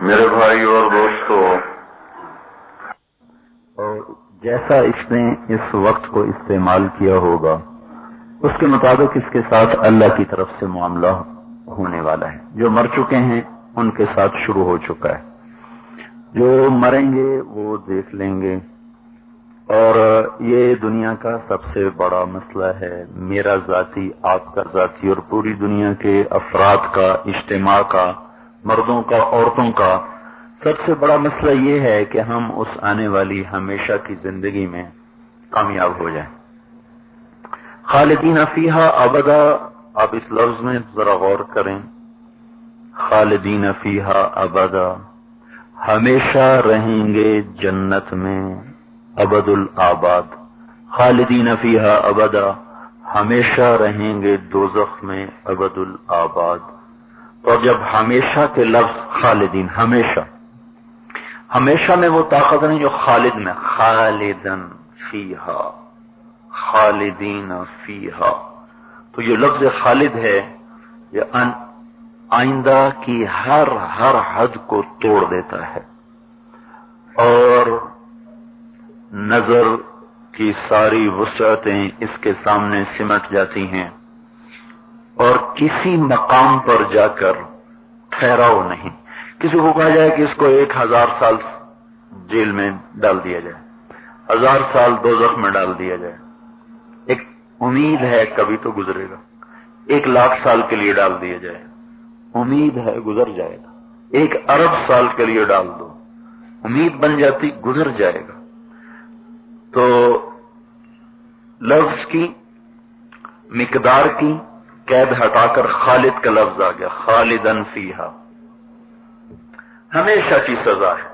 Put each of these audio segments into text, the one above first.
میرے بھائی اور دوستوں، اور جیسا اس نے اس وقت کو استعمال کیا ہوگا اس کے مطابق اس کے ساتھ اللہ کی طرف سے معاملہ ہونے والا ہے۔ جو مر چکے ہیں ان کے ساتھ شروع ہو چکا ہے، جو مریں گے وہ دیکھ لیں گے۔ اور یہ دنیا کا سب سے بڑا مسئلہ ہے، میرا ذاتی، آپ کا ذاتی، اور پوری دنیا کے افراد کا، اجتماع کا، مردوں کا، عورتوں کا سب سے بڑا مسئلہ یہ ہے کہ ہم اس آنے والی ہمیشہ کی زندگی میں کامیاب ہو جائیں۔ خالدین فیہا ابدا، آپ اس لفظ میں ذرا غور کریں، خالدین فیہا ابدا، ہمیشہ رہیں گے جنت میں، ابد الآباد۔ خالدین فیہا ابدا، ہمیشہ رہیں گے دوزخ میں، ابد الآباد۔ اور جب ہمیشہ کے لفظ خالدین، ہمیشہ، ہمیشہ میں وہ طاقت نہیں جو خالد میں، خالدن فیہا، خالدین فیہا، تو یہ لفظ خالد ہے یہ آئندہ کی ہر حد کو توڑ دیتا ہے، اور نظر کی ساری وسعتیں اس کے سامنے سمٹ جاتی ہیں، اور کسی مقام پر جا کر ٹھہراؤ نہیں۔ کسی کو کہا جائے کہ اس کو 1000 سال جیل میں ڈال دیا جائے، 1000 سال دوزخ میں ڈال دیا جائے، ایک امید ہے کبھی تو گزرے گا۔ 1,00,000 سال کے لیے ڈال دیا جائے، امید ہے گزر جائے گا۔ 1 ارب سال کے لیے ڈال دو، امید بن جاتی گزر جائے گا۔ تو لفظ کی مقدار کی قید ہٹا کر خالد کا لفظ آ گیا، خالدن فیہا، ہمیشہ کی سزا ہے،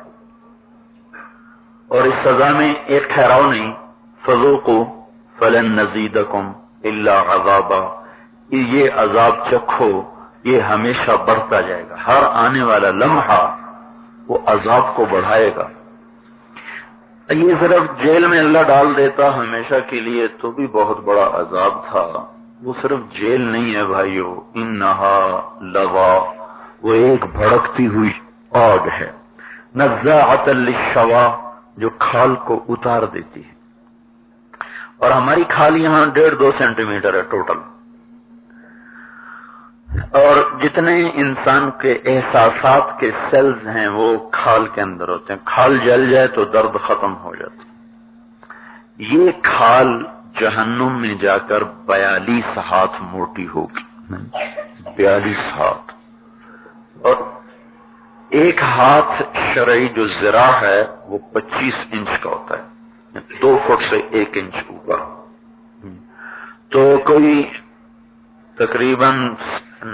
اور اس سزا میں ایک ٹھہراؤ نہیں، فذوقوا فلن نزیدکم الا عذابا، یہ عذاب چکھو، یہ ہمیشہ بڑھتا جائے گا، ہر آنے والا لمحہ وہ عذاب کو بڑھائے گا۔ یہ صرف جیل میں اللہ ڈال دیتا ہمیشہ کے لیے تو بھی بہت بڑا عذاب تھا، وہ صرف جیل نہیں ہے بھائیو، انہا لظا، وہ ایک بھڑکتی ہوئی آگ ہے، نزاعۃ للشوا، جو کھال کو اتار دیتی ہے، اور ہماری کھال یہاں 1.5-2 سینٹی میٹر ہے ٹوٹل، اور جتنے انسان کے احساسات کے سیلز ہیں وہ کھال کے اندر ہوتے ہیں، کھال جل جائے تو درد ختم ہو جاتا ہے۔ یہ کھال جہنم میں جا کر 42 ہاتھ موٹی ہوگی، 42 ہاتھ، اور ایک ہاتھ شرعی جو ذراع ہے وہ 25 انچ کا ہوتا ہے، 2 فٹ سے 1 انچ اوپر، تو کوئی تقریباً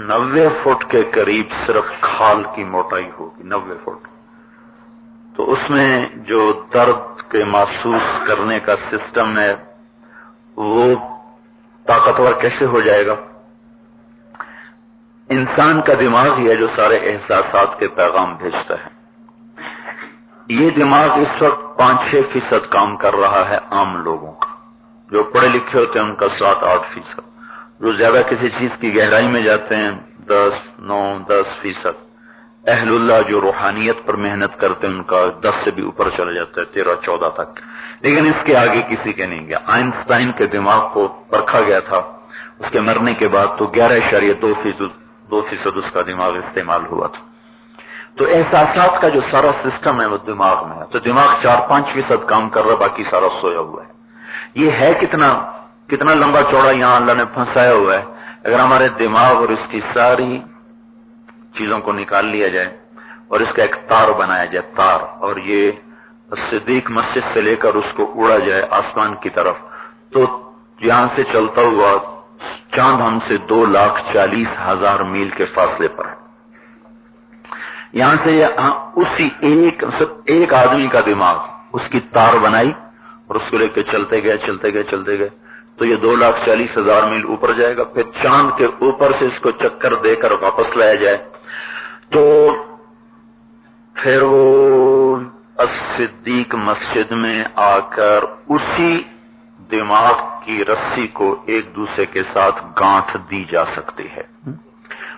90 فٹ کے قریب صرف کھال کی موٹائی ہوگی، 90 فٹ۔ تو اس میں جو درد کے محسوس کرنے کا سسٹم ہے وہ طاقتور کیسے ہو جائے گا؟ انسان کا دماغ ہی ہے جو سارے احساسات کے پیغام بھیجتا ہے۔ یہ دماغ اس وقت 5-6% کام کر رہا ہے عام لوگوں کا، جو پڑھے لکھے ہوتے ہیں ان کا 7-8%، جو زیادہ کسی چیز کی گہرائی میں جاتے ہیں 10-9-10%، اہل اللہ جو روحانیت پر محنت کرتے ہیں ان کا 10 سے بھی اوپر چلا جاتا ہے، 13-14 تک، لیکن اس کے آگے کسی کے نہیں گیا۔ آئنسٹائن کے دماغ کو پرکھا گیا تھا، اس کے مرنے کے بعد تو 11.2% اس کا دماغ استعمال ہوا تھا۔ تو احساسات کا جو سارا سسٹم ہے وہ دماغ میں ہے، تو دماغ 4-5% کام کر رہا، باقی سارا سویا ہوا ہے۔ یہ ہے کتنا لمبا چوڑا یہاں اللہ نے پھنسایا ہوا ہے۔ اگر ہمارے دماغ اور اس کی ساری چیزوں کو نکال لیا جائے اور اس کا ایک تار بنایا جائے، تار، اور یہ صدیق مسجد سے لے کر اس کو اڑا جائے آسمان کی طرف، تو یہاں سے چلتا ہوا چاند ہم سے 2,40,000 میل کے فاصلے پر ہے۔ یہاں سے اسی ایک آدمی کا دماغ اس کی تار بنائی اور اس کو لے کے چلتے گئے تو یہ 2,40,000 میل اوپر جائے گا، پھر چاند کے اوپر سے اس کو چکر دے کر واپس لایا جائے تو پھر وہ صدیق مسجد میں آ کر اسی دماغ کی رسی کو ایک دوسرے کے ساتھ گانٹھ دی جا سکتی ہے۔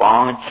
5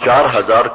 4000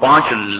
5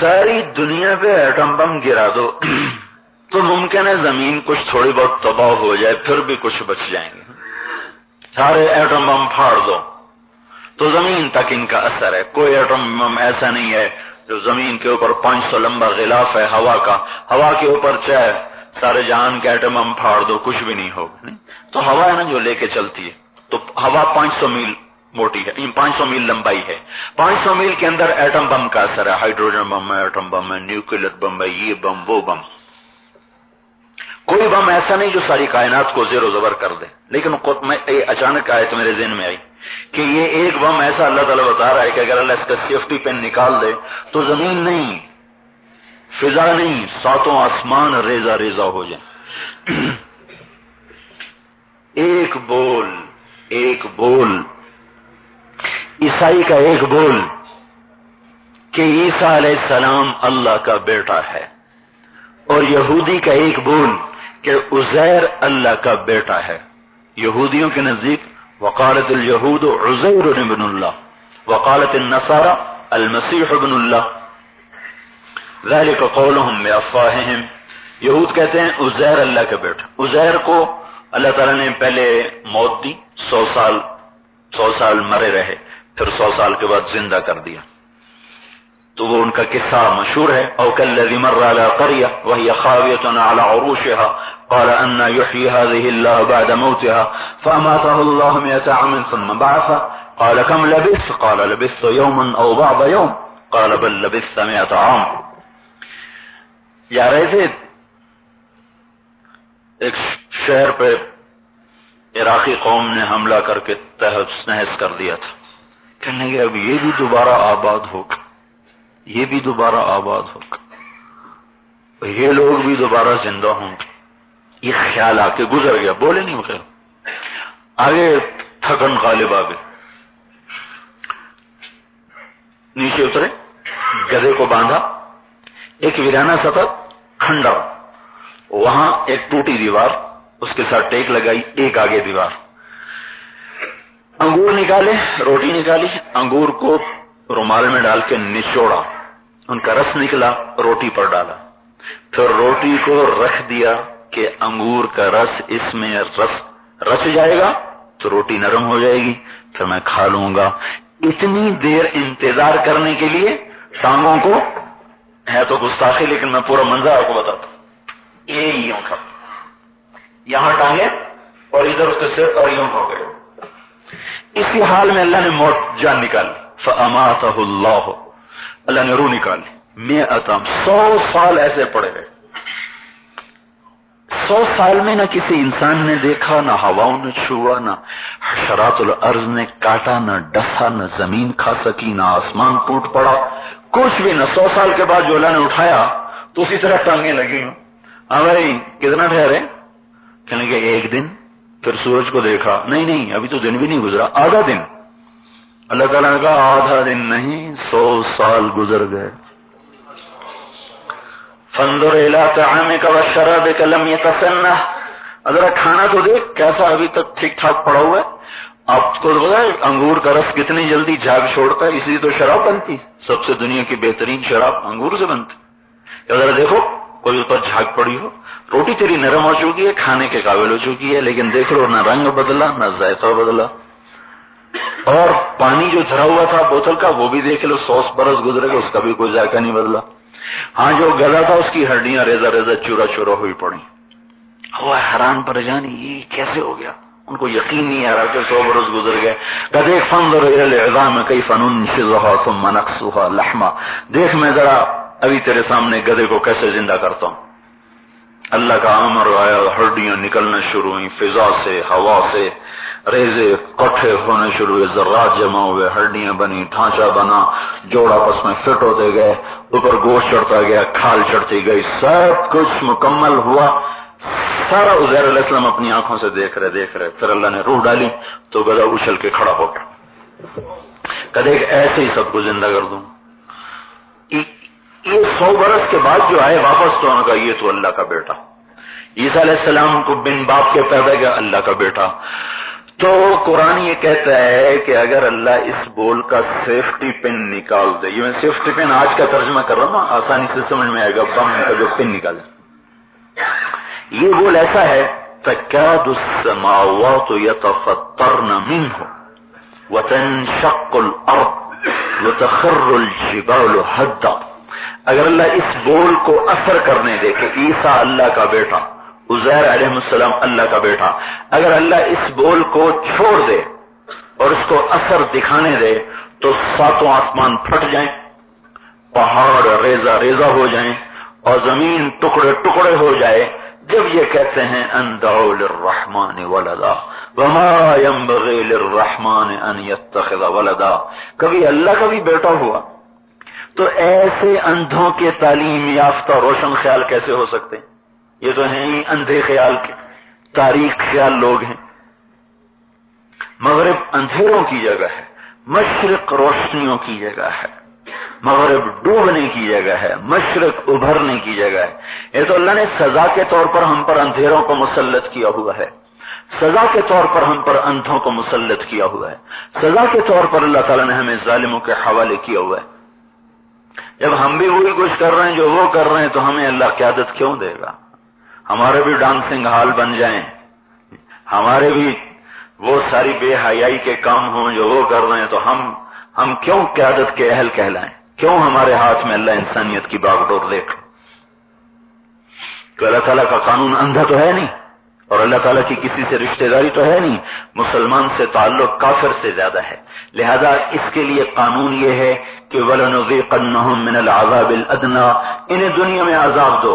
ساری دنیا پہ ایٹم بم گرا دو تو ممکن ہے زمین کچھ تھوڑی بہت تباہ ہو جائے، پھر بھی کچھ بچ جائیں گے. سارے ایٹم بم پھاڑ دو تو زمین تک ان کا اثر ہے. کوئی ایٹم بم ایسا نہیں ہے جو زمین کے اوپر 500 لمبا غلاف ہے ہوا کا، ہوا کے اوپر چاہے سارے جہان کے ایٹم بم پھاڑ دو کچھ بھی نہیں ہوگا. تو ہوا ہے نا جو لے کے چلتی ہے، تو ہوا 500 میل موٹی ہے، 500 میل لمبائی ہے. 500 میل کے اندر ایٹم بم کا اثر ہے، ہائیڈروجن بم ہے، ایٹم بم ہے، نیوکلیر بم ہے، یہ بم وہ بم. کوئی بم ایسا نہیں جو ساری کائنات کو زیر و زبر کر دے. لیکن اچانک آئے تو میرے ذہن میں آئی کہ یہ ایک بم ایسا اللہ تعالیٰ بتا رہا ہے کہ اگر اللہ اس کا سیفٹی پن نکال دے تو زمین نہیں، فضا نہیں، ساتوں آسمان ریزہ ریزہ ہو جائیں. ایک بول عیسائی کا ایک بول کہ عیسیٰ علیہ السلام اللہ کا بیٹا ہے، اور یہودی کا ایک بول کہ عزیر اللہ کا بیٹا ہے. یہودیوں کے نزدیک وقالت الیہود عزیر ابن اللہ، وقالت النصارى المسیح ابن اللہ، ذلك قولهم بافواہہم. یہود کہتے ہیں عزیر اللہ کا بیٹا. عزیر کو اللہ تعالیٰ نے پہلے موت دی، 100 سال مرے رہے، پھر 100 سال کے بعد زندہ کر دیا. تو وہ ان کا قصہ مشہور ہے. او کالذی مر علی قریہ وہی خاویۃ علی عروشها قال ان یحیی هذه الله بعد موتها فاماته الله 100 عام ثم بعثه قال كم لبثت قال لبثت يوما او بعض يوم قال بل لبثت 100 عام. جا رہے تھے ایک شہر پہ عراقی قوم نے حملہ کر کے تہس نہس کر دیا تھا. کہنے لگے اب یہ بھی دوبارہ آباد ہوگا، یہ بھی دوبارہ آباد ہوگا، یہ لوگ بھی دوبارہ زندہ ہوں گے. یہ خیال آ کے گزر گیا، بولے نہیں خیر. آگے تھکن غالب آ گئے، نیچے اترے، گدھے کو باندھا، ایک ویرانہ سطح کھنڈر، وہاں ایک ٹوٹی دیوار، اس کے ساتھ ٹیک لگائی، ایک آگے دیوار. انگور نکالے، روٹی نکالی، انگور کو رومال میں ڈال کے نچوڑا، ان کا رس نکلا، روٹی پر ڈالا، پھر روٹی کو رکھ دیا کہ انگور کا رس اس میں رچ جائے گا تو روٹی نرم ہو جائے گی، پھر میں کھا لوں گا. اتنی دیر انتظار کرنے کے لیے ٹانگوں کو، ہے تو گستاخی لیکن میں پورا منظر آپ کو بتاتا ہوں. یہ یوں تھا، یہاں ٹانگیں اور ادھر اس کے سر اور یوں ہو گئے. اسی حال میں اللہ نے موت جان نکالی. فَأَمَاتَهُ اللَّهُ، اللہ نے روح نکالی. 100 سال ایسے پڑے رہے. 100 سال میں نہ کسی انسان نے دیکھا، نہ ہواؤں نے چھوا، نہ حشرات الارض نے کاٹا، نہ ڈسا، نہ زمین کھا سکی، نہ آسمان ٹوٹ پڑا، کچھ بھی نہ. 100 سال کے بعد جو اللہ نے اٹھایا تو اسی طرح ٹانگیں لگی. ہاں بھائی کتنا ٹھہرے؟ کہنے کہ ایک دن. پھر سورج کو دیکھا، نہیں ابھی تو دن بھی نہیں گزرا، آدھا دن. اللہ تعالیٰ نے کہا آدھا دن نہیں، 100 سال گزر گئے. فانظر الى طعامك وشرابك لم يتسنه، ذرا کھانا تو دیکھ کیسا ابھی تک ٹھیک ٹھاک پڑا ہوا ہے. آپ کو پتا ہے انگور کا رس کتنی جلدی جھاگ چھوڑتا ہے، اسی تو شراب بنتی، سب سے دنیا کی بہترین شراب انگور سے بنتی. ذرا دیکھو کوئی اوپر جھاگ پڑی ہو. روٹی تیری نرم ہو چکی ہے، کھانے کے قابل ہو چکی ہے، لیکن دیکھ لو نہ رنگ بدلا نہ ذائقہ بدلا. اور پانی جو دھرا ہوا تھا بوتل کا وہ بھی دیکھ لو، 100 برس گزرے گا، اس کا بھی کوئی ذائقہ نہیں بدلا. ہاں جو گلا تھا اس کی ہڈیاں ریزہ ریزہ چورا چورا ہوئی پڑی. وہ حیران پریشان یہ کیسے ہو گیا، ان کو یقین نہیں آ رہا کہ 100 برس گزر گئے. کہتے فانظر الى العظام كيف ننشزها ثم نكسوها لحما، دیکھ میں ذرا ابھی تیرے سامنے گدھے کو کیسے زندہ کرتا ہوں. اللہ کا امر آیا، ہڈیاں نکلنا شروع ہوئی، فضا سے ہوا سے ریزے کٹھے ہونے شروع ہوئے، ذرات جمع ہوئے، ہڈیاں بنی، ڈھانچہ بنا، جوڑ آپس میں فٹ ہوتے گئے، اوپر گوشت چڑھتا گیا، کھال چڑھتی گئی، سب کچھ مکمل ہوا. سارا عزیر علیہ السلام اپنی آنکھوں سے دیکھ رہے. پھر اللہ نے روح ڈالی تو گدھا اچھل کے کھڑا ہو گیا. کدے ایسے ہی سب کو زندہ کر دوں. یہ 100 برس کے بعد جو آئے واپس تو ان کا یہ تو اللہ کا بیٹا. عیسیٰ علیہ السلام کو بن باپ کے پیدا کیا، اللہ کا بیٹا. تو قرآن یہ کہتا ہے کہ اگر اللہ اس بول کا سیفٹی پن نکال دے، یہ میں سیفٹی پن آج کا ترجمہ کر رہا ہوں، آسانی سے سمجھ میں آئے گا، بم کا جو پن نکال دے، یہ بول ایسا ہے تکاد السماوات یتفطرن منہ وتنشق الارض وتخر الجبال حدا. اگر اللہ اس بول کو اثر کرنے دے کہ عیسیٰ اللہ کا بیٹا، عزیر علیہ السلام اللہ کا بیٹا، اگر اللہ اس بول کو چھوڑ دے اور اس کو اثر دکھانے دے تو ساتوں آسمان پھٹ جائیں، پہاڑ ریزہ ریزہ ہو جائیں اور زمین ٹکڑے ٹکڑے ہو جائے. جب یہ کہتے ہیں ان دعوا للرحمن ولدا وما ينبغي للرحمن ان يتخذ ولدا، کبھی اللہ کا بھی بیٹا ہوا تو ایسے اندھوں کے تعلیم یافتہ روشن خیال کیسے ہو سکتے ہیں؟ یہ تو ہیں ہی اندھے خیال کے، تاریخ خیال لوگ ہیں. مغرب اندھیروں کی جگہ ہے، مشرق روشنیوں کی جگہ ہے، مغرب ڈوبنے کی جگہ ہے، مشرق ابھرنے کی جگہ ہے. یہ تو اللہ نے سزا کے طور پر ہم پر اندھیروں کو مسلط کیا ہوا ہے، سزا کے طور پر ہم پر اندھوں کو مسلط کیا ہوا ہے، سزا کے طور پر اللہ تعالیٰ نے ہمیں ظالموں کے حوالے کیا ہوا ہے. جب ہم بھی وہی کچھ کر رہے ہیں جو وہ کر رہے ہیں تو ہمیں اللہ قیادت کیوں دے گا؟ ہمارے بھی ڈانسنگ ہال بن جائیں، ہمارے بھی وہ ساری بے حیائی کے کام ہوں جو وہ کر رہے ہیں، تو ہم کیوں قیادت کے اہل کہلائیں؟ کیوں ہمارے ہاتھ میں اللہ انسانیت کی باغ ڈور دیکھ؟ تو اللہ تعالیٰ کا قانون اندھا تو ہے نہیں، اور اللہ تعالیٰ کی کسی سے رشتہ داری تو ہے نہیں، مسلمان سے تعلق کافر سے زیادہ ہے. لہذا اس کے لیے قانون یہ ہے کہ وَلَنُذِيقَنَّهُم مِّنَ الْعَذَابِ الْأَدْنَىٰ، انہیں دنیا میں عذاب دو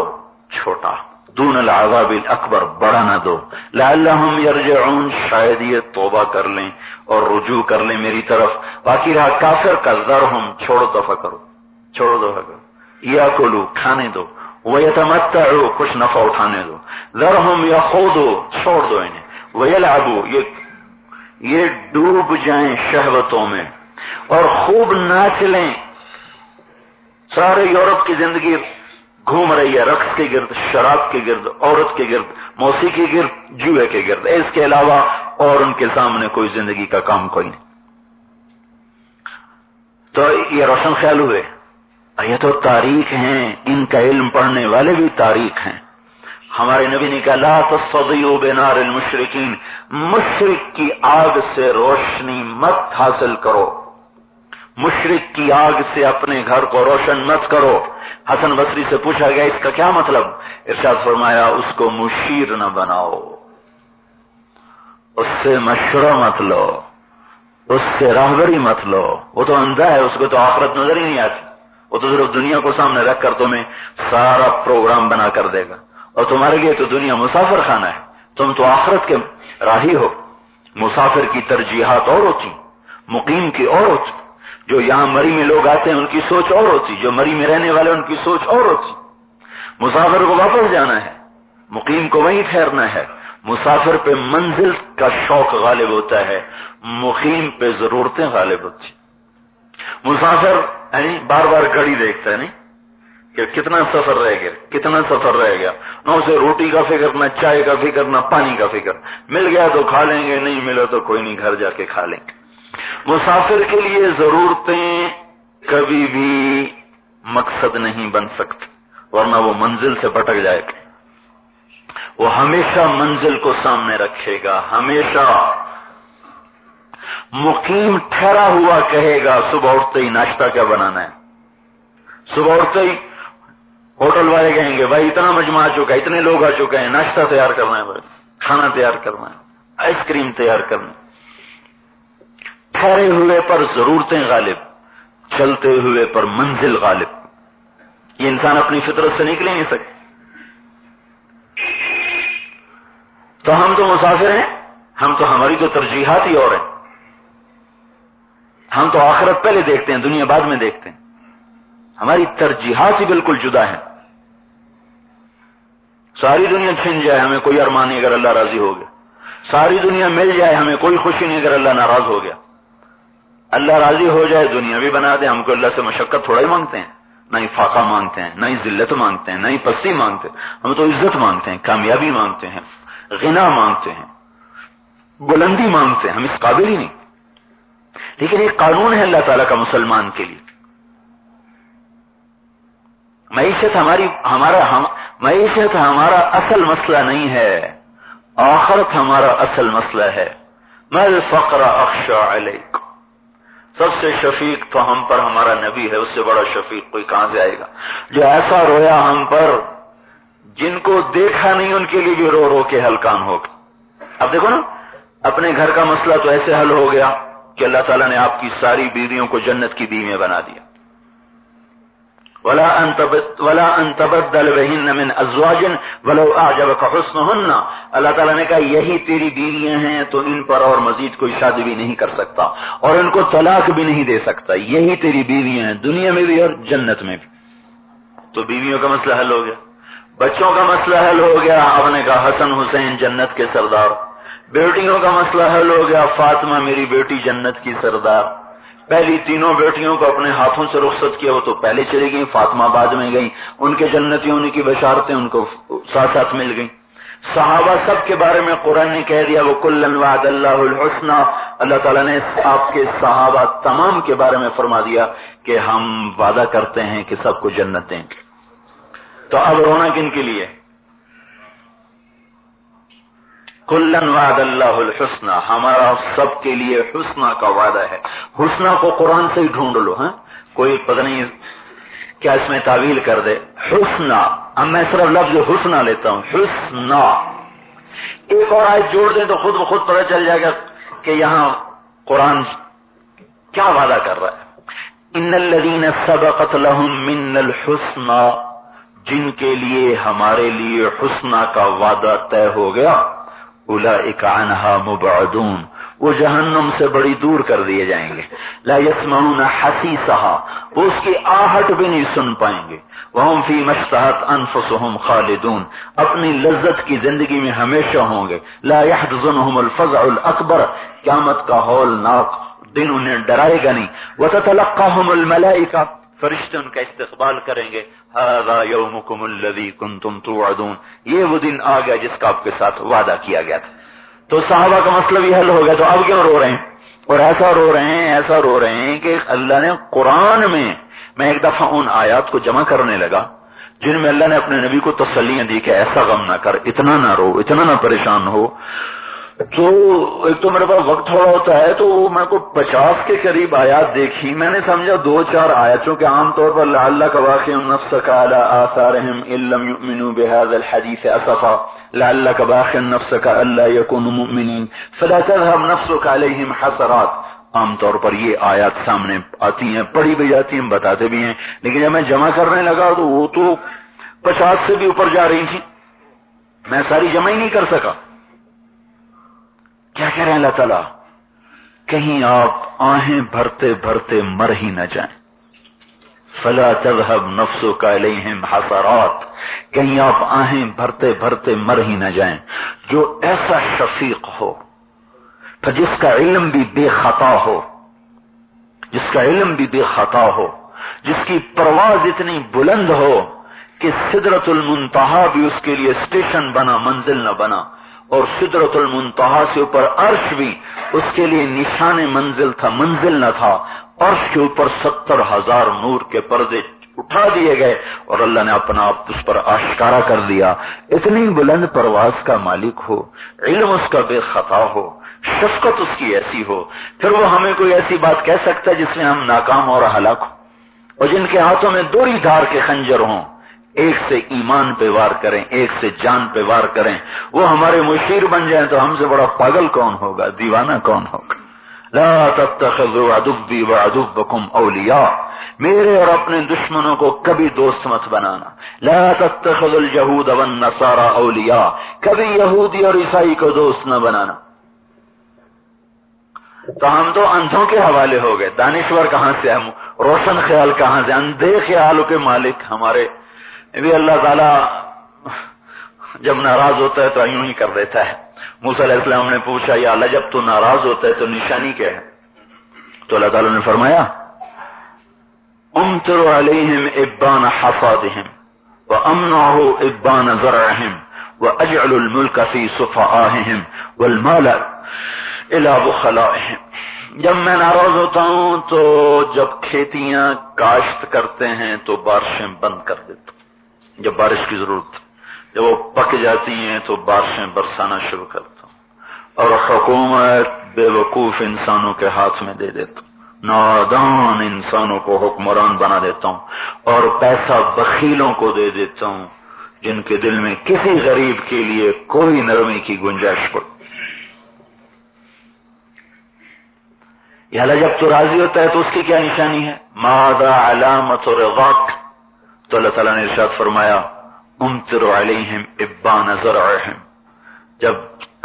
چھوٹا، دون العذاب الاکبر بڑا نہ دو، لعلہم یرجعون، شاید یہ توبہ کر لیں اور رجوع کر لیں میری طرف. باقی رہا کافر کا ذرہم، چھوڑو دفع کرو، چھوڑو دفع کرو، یاکلوا کھانے دو، ویتمتعوا کچھ نفع اٹھانے دو، ذرہم یخوضوا چھوڑ دو انہیں، ویلعبوا یہ ڈوب جائیں شہوتوں میں اور خوب ناچ لیں. سارے یورپ کی زندگی گھوم رہی ہے رقص کے گرد، شراب کے گرد، عورت کے گرد، موسیقی کے گرد، جوئے کے گرد، اس کے علاوہ اور ان کے سامنے کوئی زندگی کا کام کوئی نہیں. تو یہ روشن خیال ہوئے، یہ تو تاریخ ہیں، ان کا علم پڑھنے والے بھی تاریخ ہیں. ہمارے نبی نے کہا لا تصطدیوا بنار المشرکین، مشرک کی آگ سے روشنی مت حاصل کرو، مشرک کی آگ سے اپنے گھر کو روشن مت کرو. حسن بصری سے پوچھا گیا اس کا کیا مطلب؟ ارشاد فرمایا اس کو مشیر نہ بناؤ، اس سے مشورہ مت لو، اس سے راہبری مت لو. وہ تو اندھا ہے، اس کو تو آخرت نظر ہی نہیں آتی، وہ تو صرف دنیا کو سامنے رکھ کر تمہیں سارا پروگرام بنا کر دے گا، اور تمہارے لیے تو دنیا مسافر خانہ ہے، تم تو آخرت کے راہی ہو. مسافر کی ترجیحات اور ہوتی، مقیم کی اور ہوتی. جو یہاں مری میں لوگ آتے ہیں ان کی سوچ اور ہوتی، جو مری میں رہنے والے ان کی سوچ اور ہوتی. مسافر کو واپس جانا ہے، مقیم کو وہیں ٹھہرنا ہے. مسافر پہ منزل کا شوق غالب ہوتا ہے، مقیم پہ ضرورتیں غالب ہوتی. مسافر یعنی بار بار گھڑی دیکھتا ہے، نہیں کہ کتنا سفر رہ گیا، کتنا سفر رہ گیا، نہ اسے روٹی کا فکر، نہ چائے کا فکر، نہ پانی کا فکر. مل گیا تو کھا لیں گے، نہیں ملا تو کوئی نہیں، گھر جا کے کھا لیں گے. مسافر کے لیے ضرورتیں کبھی بھی مقصد نہیں بن سکتی، ورنہ وہ منزل سے بھٹک جائے گا. وہ ہمیشہ منزل کو سامنے رکھے گا، ہمیشہ. مقیم ٹھہرا ہوا کہے گا صبح اٹھتے ہی ناشتہ کیا بنانا ہے، صبح اٹھتے ہی ہوٹل والے کہیں گے بھائی اتنا مجمع آ چکا ہے، اتنے لوگ آ چکے ہیں، ناشتہ تیار کرنا ہے، بھائی کھانا تیار کرنا ہے، آئس کریم تیار کرنا ہے. ٹھہرے ہوئے پر ضرورتیں غالب، چلتے ہوئے پر منزل غالب. یہ انسان اپنی فطرت سے نکل ہی نہیں سکتے. تو ہم تو مسافر ہیں، ہم تو ہماری تو ترجیحات ہی اور ہیں. ہم تو آخرت پہلے دیکھتے ہیں، دنیا بعد میں دیکھتے ہیں. ہماری ترجیحات ہی بالکل جدا ہیں. ساری دنیا چھن جائے ہمیں کوئی ارمان نہیں اگر اللہ راضی ہو گیا، ساری دنیا مل جائے ہمیں کوئی خوشی نہیں اگر اللہ ناراض ہو گیا. اللہ راضی ہو جائے دنیا بھی بنا دے، ہم کو اللہ سے مشقت تھوڑا ہی مانگتے ہیں، نہ ہی فاقہ مانگتے ہیں، نہ ہی ذلت مانگتے ہیں، نہ ہی پستی مانگتے ہیں. ہم تو عزت مانگتے ہیں، کامیابی مانگتے ہیں، غنا مانگتے ہیں. بلندی مانگتے ہیں، ہم اس قابل ہی نہیں. لیکن ایک قانون ہے اللہ تعالیٰ کا مسلمان کے لیے. معیشت ہمارا اصل مسئلہ نہیں ہے، آخرت ہمارا اصل مسئلہ ہے. ما الفقر اخشى علیک، سب سے شفیق تو ہم پر ہمارا نبی ہے، اس سے بڑا شفیق کوئی کہاں سے آئے گا؟ جو ایسا رویا ہم پر جن کو دیکھا نہیں ان کے لیے بھی رو رو کے ہلکان ہوگا. اب دیکھو نا، اپنے گھر کا مسئلہ تو ایسے حل ہو گیا کہ اللہ تعالیٰ نے آپ کی ساری بیویوں کو جنت کی بیویاں بنا دیا. ولا ان تبدل بهن من ازواج ولو اعجبك حسنهن، اللہ تعالیٰ نے کہا یہی تیری بیویاں ہیں تو ان پر اور مزید کوئی شادی بھی نہیں کر سکتا اور ان کو طلاق بھی نہیں دے سکتا. یہی تیری بیویاں ہیں دنیا میں بھی اور جنت میں بھی. تو بیویوں کا مسئلہ حل ہو گیا. بچوں کا مسئلہ حل ہو گیا، آپ نے کہا حسن حسین جنت کے سردار. بیٹیوں کا مسئلہ حل ہو گیا، فاطمہ میری بیٹی جنت کی سردار. پہلی تینوں بیٹیوں کو اپنے ہاتھوں سے رخصت کیا، وہ تو پہلے چلی گئیں، فاطمہ بعد میں گئیں. ان کے جنتی ہونے کی بشارتیں ان کو ساتھ ساتھ مل گئیں. صحابہ سب کے بارے میں قرآن نے کہہ دیا وہ کلن وعد اللہ الحسنى، اللہ تعالیٰ نے آپ کے صحابہ تمام کے بارے میں فرما دیا کہ ہم وعدہ کرتے ہیں کہ سب کو جنت دیں گے. تو اب رونا کن کے لیے؟ کلن وعد اللہ الحسنى، ہمارا سب کے لیے حسنہ کا وعدہ ہے. حسنہ کو قرآن سے ہی ڈھونڈ لو، ہاں کوئی پتہ نہیں کیا اس میں تعویل کر دے. حسنہ، اب میں صرف لفظ حسنہ لیتا ہوں، حسنہ. ایک اور آیت جوڑ دیں تو خود بخود پتہ چل جائے گا کہ یہاں قرآن کیا وعدہ کر رہا ہے. ان الذین سبقت لهم من الحسنى، جن کے لیے ہمارے لیے حسنہ کا وعدہ طے ہو گیا، اولئک عنہا مبعدون، وہ جہنم سے بڑی دور کر دیے جائیں گے. لا یسمعون حسیسہا، وہ اس کی آہٹ بھی نہیں سن پائیں گے. وہم فی ما اشتہت انفسہم خالدون، اپنی لذت کی زندگی میں ہمیشہ ہوں گے. لا یحزنہم الفزع الاکبر، قیامت کا ہولناک دن انہیں ڈرائے گا نہیں. وتتلقاہم الملائکہ، فرشتے ان کا استقبال کریں گے. ھذا یومکم الذی کنتم توعدون، یہ وہ دن آ گیا جس کا آپ کے ساتھ وعدہ کیا گیا تھا. تو صحابہ کا مسئلہ بھی حل ہو گیا، تو اب کیوں رو رہے ہیں؟ اور ایسا رو رہے ہیں کہ اللہ نے قرآن میں ایک دفعہ ان آیات کو جمع کرنے لگا جن میں اللہ نے اپنے نبی کو تسلیاں دی کہ ایسا غم نہ کر، اتنا نہ رو، اتنا نہ پریشان ہو. تو ایک تو میرے پاس وقت تھوڑا ہوتا ہے تو میں کو 50 کے قریب آیات دیکھی. میں نے سمجھا 2-4 آیاتوں کے عام طور پر لعلک باخع نفسک علی آثارہم ان لم یؤمنوا بہذا الحدیث اسفا، لعلک باخع نفسک الا یکونوا مؤمنین فلا تذهب نفسک علیہم حسرات. عام طور پر یہ آیات سامنے آتی ہیں، پڑھی بھی جاتی ہیں، بتاتے بھی ہیں، لیکن جب میں جمع کرنے لگا تو وہ تو 50 سے بھی اوپر جا رہی تھی، میں ساری جمع ہی نہیں کر سکا. کیا کہہ رہے ہیں اللہ تعالیٰ؟ کہیں آپ آہیں بھرتے بھرتے مر ہی نہ جائیں. فلا تذهب نفسك علیہم حسرات، کہیں آپ آہیں بھرتے بھرتے مر ہی نہ جائیں. جو ایسا شفیق ہو، پھر جس کا علم بھی بے خطا ہو، جس کی پرواز اتنی بلند ہو کہ سدرۃ المنتہا بھی اس کے لیے اسٹیشن بنا، منزل نہ بنا، اور سدرۃ المنتہا سے اوپر عرش بھی اس کے لیے نشان منزل تھا، منزل نہ تھا. عرش کے اوپر 70,000 نور کے پردے اٹھا دیے گئے اور اللہ نے اپنا آپ اس پر آشکارا کر دیا. اتنی بلند پرواز کا مالک ہو، علم اس کا بے خطا ہو، شفقت اس کی ایسی ہو، پھر وہ ہمیں کوئی ایسی بات کہہ سکتا ہے جس میں ہم ناکام اور ہلاک ہوں. اور جن کے ہاتھوں میں دوری دھار کے خنجر ہوں، ایک سے ایمان پہ وار کریں، ایک سے جان پہ وار کریں، وہ ہمارے مشیر بن جائیں تو ہم سے بڑا پاگل کون ہوگا، دیوانہ کون ہوگا. لا تتخذوا عدوی وعدوکم اولیاء، میرے اور اپنے دشمنوں کو کبھی دوست مت بنانا. لا تتخذوا اليهود والنصارى اولیاء، کبھی یہودی اور عیسائی کو دوست نہ بنانا. تو ہم تو اندھوں کے حوالے ہو گئے، دانشور کہاں سے، ہم روشن خیال کہاں سے، اندھے خیالوں کے مالک ہمارے بھی. اللہ تعالیٰ جب ناراض ہوتا ہے تو یوں ہی کر دیتا ہے. موسیٰ علیہ السلام نے پوچھا یا اللہ جب تو ناراض ہوتا ہے تو نشانی کیا ہے؟ تو اللہ تعالیٰ نے فرمایا امطر علیہم ابان حصادہم وامنعہ ابان زرعہم واجعل الملک فی صفعاہم والمال الی بخلائہم، جب میں ناراض ہوتا ہوں تو جب کھیتیاں کاشت کرتے ہیں تو بارشیں بند کر دیتا ہوں، جب بارش کی ضرورت، جب وہ پک جاتی ہیں تو بارشیں برسانا شروع کرتا ہوں، اور حکومت بے وقوف انسانوں کے ہاتھ میں دے دیتا ہوں، نادان انسانوں کو حکمران بنا دیتا ہوں، اور پیسہ بخیلوں کو دے دیتا ہوں جن کے دل میں کسی غریب کے لیے کوئی نرمی کی گنجائش پڑ۔ یہ اللہ جب تو راضی ہوتا ہے تو اس کی کیا نشانی ہے؟ ماذا علامت رضاک، تو اللہ تعالیٰ نے ارشاد فرمایا امطر علیہم ابان زرعہم، جب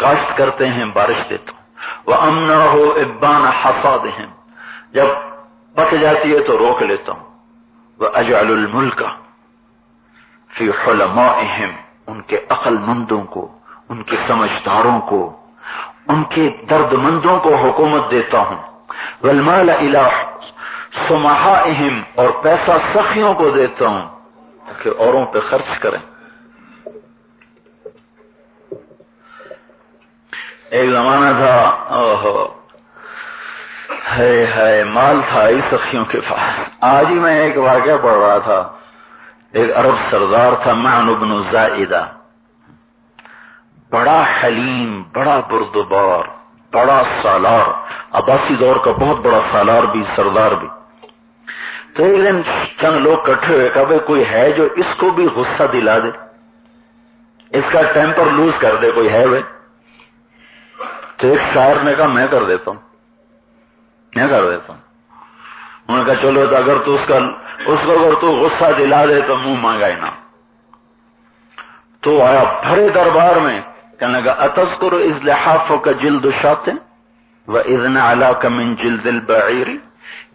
کاشت کرتے ہیں بارش دیتا ہوں، وامنعہ ابان حصادہم، جب پک جاتی ہے تو روک لیتا ہوں، واجعل الملک فی حلمائہم، ان کے عقل مندوں کو، ان کے سمجھداروں کو، ان کے درد مندوں کو حکومت دیتا ہوں، والمال الی سمحائہم، اور پیسہ سخیوں کو دیتا ہوں تاکہ اوروں پہ خرچ کریں۔ ایک زمانہ تھا ہے مال تھا ہی سخیوں کے پاس۔ آج ہی میں ایک واقعہ پڑھ رہا تھا، ایک عرب سردار تھا معن بن زائدہ، بڑا حلیم، بڑا بردبار، بڑا سالار، عباسی دور کا بہت بڑا سالار بھی، سردار بھی۔ تو ایک دن چند لوگ کٹھے ہوئے، کہا بھئی کوئی ہے جو اس کو بھی غصہ دلا دے، اس کا ٹیمپر لوز کر دے، کوئی ہے وہ؟ تو ایک شاعر نے کہا میں کر دیتا ہوں، میں کر دیتا ہوں۔ انہوں نے کہا چلو تو اگر تو اس کو اگر تو غصہ دلا دے تو منہ مانگا ہی نہ۔ تو آیا بھرے دربار میں، کہنے لگا اتذکر اذ لحافک جلد شاۃ واذ نعلاک من جلد البعیر،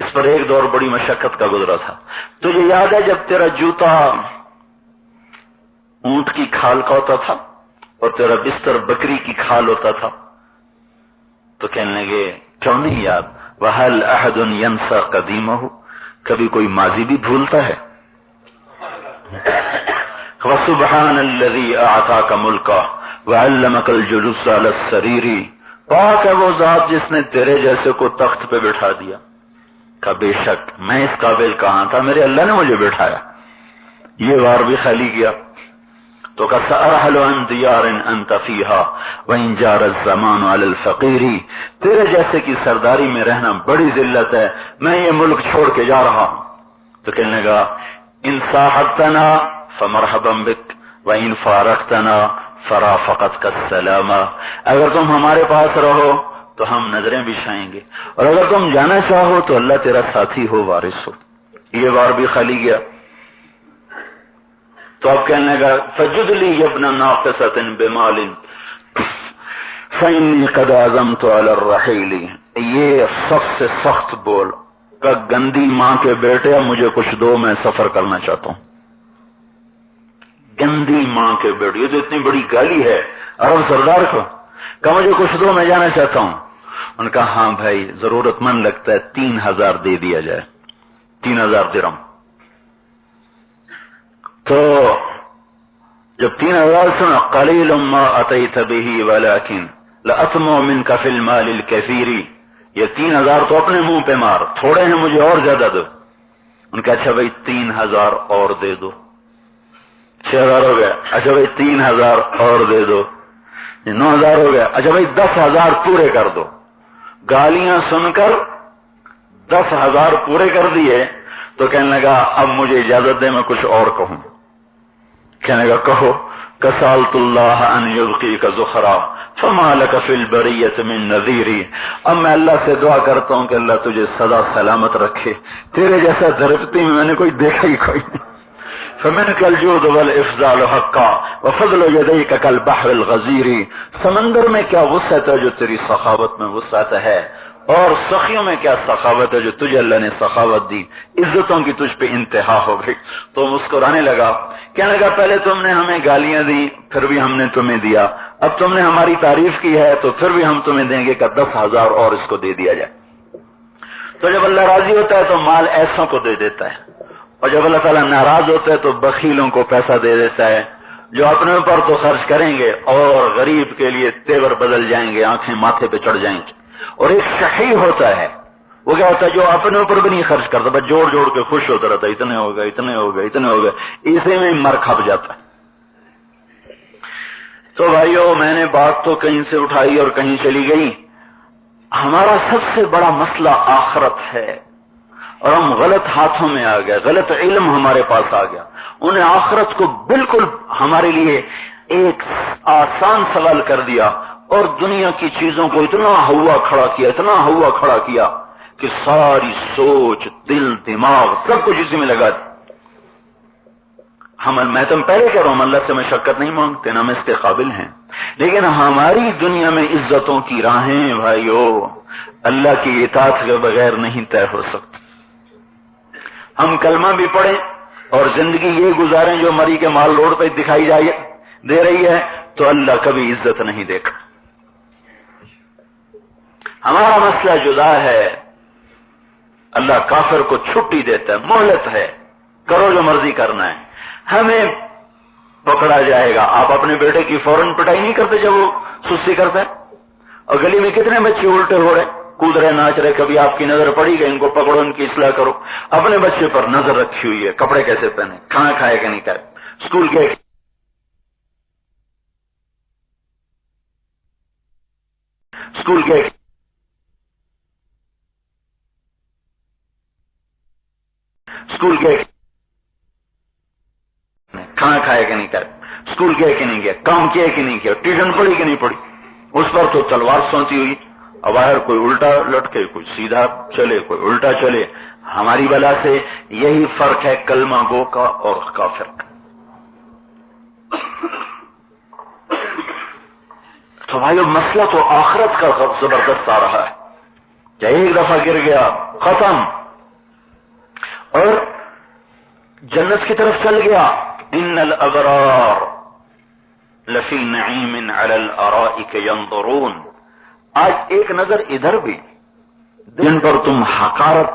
اس پر ایک دور بڑی مشقت کا گزرا تھا۔ تجھے یاد ہے جب تیرا جوتا اونٹ کی کھال کا ہوتا تھا اور تیرا بستر بکری کی کھال ہوتا تھا؟ تو کہنے لگے کیوں نہیں یاد، وَهَلْ أَحَدٌ يَنْسَى قَدِيمَهُ، کبھی کوئی ماضی بھی بھولتا ہے؟ وَسُبْحَانَ الَّذِي أَعْطَاكَ مُلْكَهُ وَعَلَّمَكَ الْجُلُوسَ عَلَى السَّرِيرِ، پاک ہے وہ ذات جس نے تیرے جیسے کو تخت پہ بٹھا دیا۔ کہ بے شک میں اس قابل کہاں تھا، میرے اللہ نے مجھے بٹھایا، یہ وار بھی خالی کیا۔ تو کہ سأرحل عن دیار انت فیہا وإن جار الزمان علی الفقیر، تیرے جیسے کی سرداری میں رہنا بڑی ذلت ہے، میں یہ ملک چھوڑ کے جا رہا ہوں۔ تو کہنے لگا ان صاحبتنا فمرحبا بک وإن فارقتنا فرافقتک السلام، اگر تم ہمارے پاس رہو تو ہم نظریں بچھائیں گے، اور اگر تم جانا چاہو تو اللہ تیرا ساتھی ہو، وارث ہو۔ یہ وار بھی خالی گیا۔ تو اب کہنے لگا فجد لی ابن ناقصۃ بمال فإنی قد عزمت علی الرحیل، یہ سخت سے سخت بول کہ گندی ماں کے بیٹے مجھے کچھ دو، میں سفر کرنا چاہتا ہوں۔ گندی ماں کے بیٹے، یہ تو اتنی بڑی گالی ہے عرب سردار کو، کہ مجھے کچھ دو میں جانا چاہتا ہوں۔ ان کا ہاں بھائی ضرورت مند لگتا ہے 3000 دے دیا جائے، 3000 درہم۔ تو جب 3000 سنا قلیل ما اتیت به ولکن لأطمع منک فی المال الکثیر، یہ 3000 تو اپنے منہ پہ مار، تھوڑے ہیں مجھے اور زیادہ دو۔ ان کا اچھا بھائی 3000 اور دے دو، 6000 ہو گیا، اچھا بھائی 3000 اور دے دو، 9000 ہو گیا، اچھا بھائی 10000 پورے کر دو۔ گالیاں سن کر 10000 پورے کر دیے تو کہنے لگا اب مجھے اجازت دے میں کچھ اور کہوں۔ کہنے لگا کہو کسالت اللہ ان یبقیک ذخرا فما لک فی البریۃ من نذیر، اب میں اللہ سے دعا کرتا ہوں کہ اللہ تجھے سدا سلامت رکھے، تیرے جیسا درپتی میں نے کوئی دیکھا ہی کوئی نہیں۔ فمنک الجود والافضال حقا وفضل یدیک کالبحر الغزیر، سمندر میں کیا وسعت ہے جو تیری سخاوت میں وسعت ہے، اور سخیوں میں کیا سخاوت ہے جو تجھے اللہ نے سخاوت دی، عزتوں کی تجھ پہ انتہا ہو گئی۔ تو مسکرانے لگا، کہنے لگا پہلے تم نے ہمیں گالیاں دی پھر بھی ہم نے تمہیں دیا، اب تم نے ہماری تعریف کی ہے تو پھر بھی ہم تمہیں دیں گے کہ 10000 اور اس کو دے دیا جائے۔ تو جب اللہ راضی ہوتا ہے تو مال ایسوں کو دے دیتا ہے، اور جب اللہ تعالیٰ ناراض ہوتا ہے تو بخیلوں کو پیسہ دے دیتا ہے، جو اپنے اوپر تو خرچ کریں گے اور غریب کے لیے تیور بدل جائیں گے، آنکھیں ماتھے پہ چڑھ جائیں گی. اور ایک شحیح ہوتا ہے، وہ کیا ہوتا ہے، جو اپنے اوپر بھی نہیں خرچ کرتا، بس جوڑ جوڑ کے خوش ہوتا رہتا ہے، اتنے ہو گئے اتنے ہو گئے اتنے ہو گئے، اسی میں مر کھپ جاتا ہے. تو بھائیو، میں نے بات تو کہیں سے اٹھائی اور کہیں چلی گئی. ہمارا سب سے بڑا مسئلہ آخرت ہے، اور ہم غلط ہاتھوں میں آ گئے، غلط علم ہمارے پاس آ گیا. انہیں آخرت کو بالکل ہمارے لیے ایک آسان سوال کر دیا، اور دنیا کی چیزوں کو اتنا ہوا کھڑا کیا، اتنا ہوا کھڑا کیا کہ ساری سوچ، دل، دماغ سب کچھ اسی میں لگا دیا. میں تم پہلے کہہ رہا ہوں، اللہ سے مشقت نہیں مانگتے، نہ ہم اس کے قابل ہیں، لیکن ہماری دنیا میں عزتوں کی راہیں بھائیو اللہ کی اطاعت کے بغیر نہیں طے ہو سکتی. ہم کلمہ بھی پڑھیں اور زندگی یہ گزاریں جو مری کے مال روڈ پہ دکھائی دے رہی ہے، تو اللہ کبھی عزت نہیں دے گا. ہمارا مسئلہ جدا ہے. اللہ کافر کو چھٹی دیتا ہے، مہلت ہے، کرو جو مرضی کرنا ہے. ہمیں پکڑا جائے گا. آپ اپنے بیٹے کی فوراً پٹائی نہیں کرتے جب وہ سستی کرتا ہے؟ اور گلی میں کتنے بچے الٹے ہو رہے، کود رہے، ناچ رہے، کبھی آپ کی نظر پڑی گئی، ان کو پکڑو، ان کی اصلاح کرو. اپنے بچے پر نظر رکھی ہوئی ہے، کپڑے کیسے پہنے، کھانا کھائے کہ نہیں کھائے، اسکول کے کھانا کھائے کہ نہیں کھائے، اسکول گئے کہ نہیں گئے، کام کیا کہ نہیں کیا، ٹیوشن پڑھی کہ نہیں پڑھی. اس پر تو تلوار سونتی ہوئی. اب باہر کوئی الٹا لٹکے، کوئی سیدھا چلے، کوئی الٹا چلے. ہماری بلا سے یہی فرق ہے کلمہ گو کا اور کافر کا. تو بھائیو، مسئلہ تو آخرت کا زبردست آ رہا ہے. کیا ایک دفعہ گر گیا ختم، اور جنت کی طرف چل گیا. ان الابرار لفی نعیم علی الارائک ینظرون. آج ایک نظر ادھر بھی، جن پر تم حقارت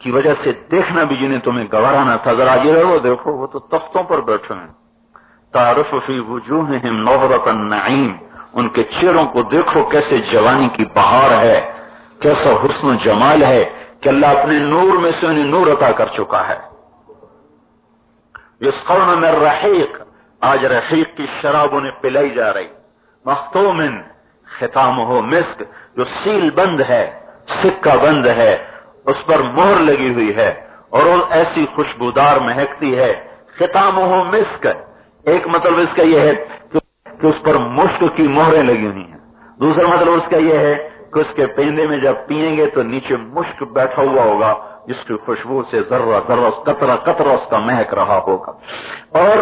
کی وجہ سے دیکھنا بھی جنہیں تمہیں گوارا نہ تھا، ذرا یہ رہو دیکھو، وہ تو تختوں پر بیٹھے ہیں. تعرف فی وجوہہم نظرۃ النعیم. ان کے چہروں کو دیکھو کیسے جوانی کی بہار ہے، کیسا حسن و جمال ہے کہ اللہ اپنے نور میں سے انہیں نور عطا کر چکا ہے. یسقون من رحیق. آج رحیق کی شراب انہیں پلائی جا رہی. مختوم ختامہ مسک. جو سیل بند ہے، سکہ بند ہے، اس پر مہر لگی ہوئی ہے اور وہ ایسی خوشبودار مہکتی ہے. ختامہ مسک. ایک مطلب اس کا یہ ہے کہ اس پر مشک کی مہریں لگی ہوئی ہیں. دوسرا مطلب اس کا یہ ہے کہ اس کے پیندے میں جب پیئیں گے تو نیچے مشک بیٹھا ہوا ہوگا، جس کی خوشبو سے ذرہ ذرہ قطرہ قطرہ اس کا مہک رہا ہوگا. اور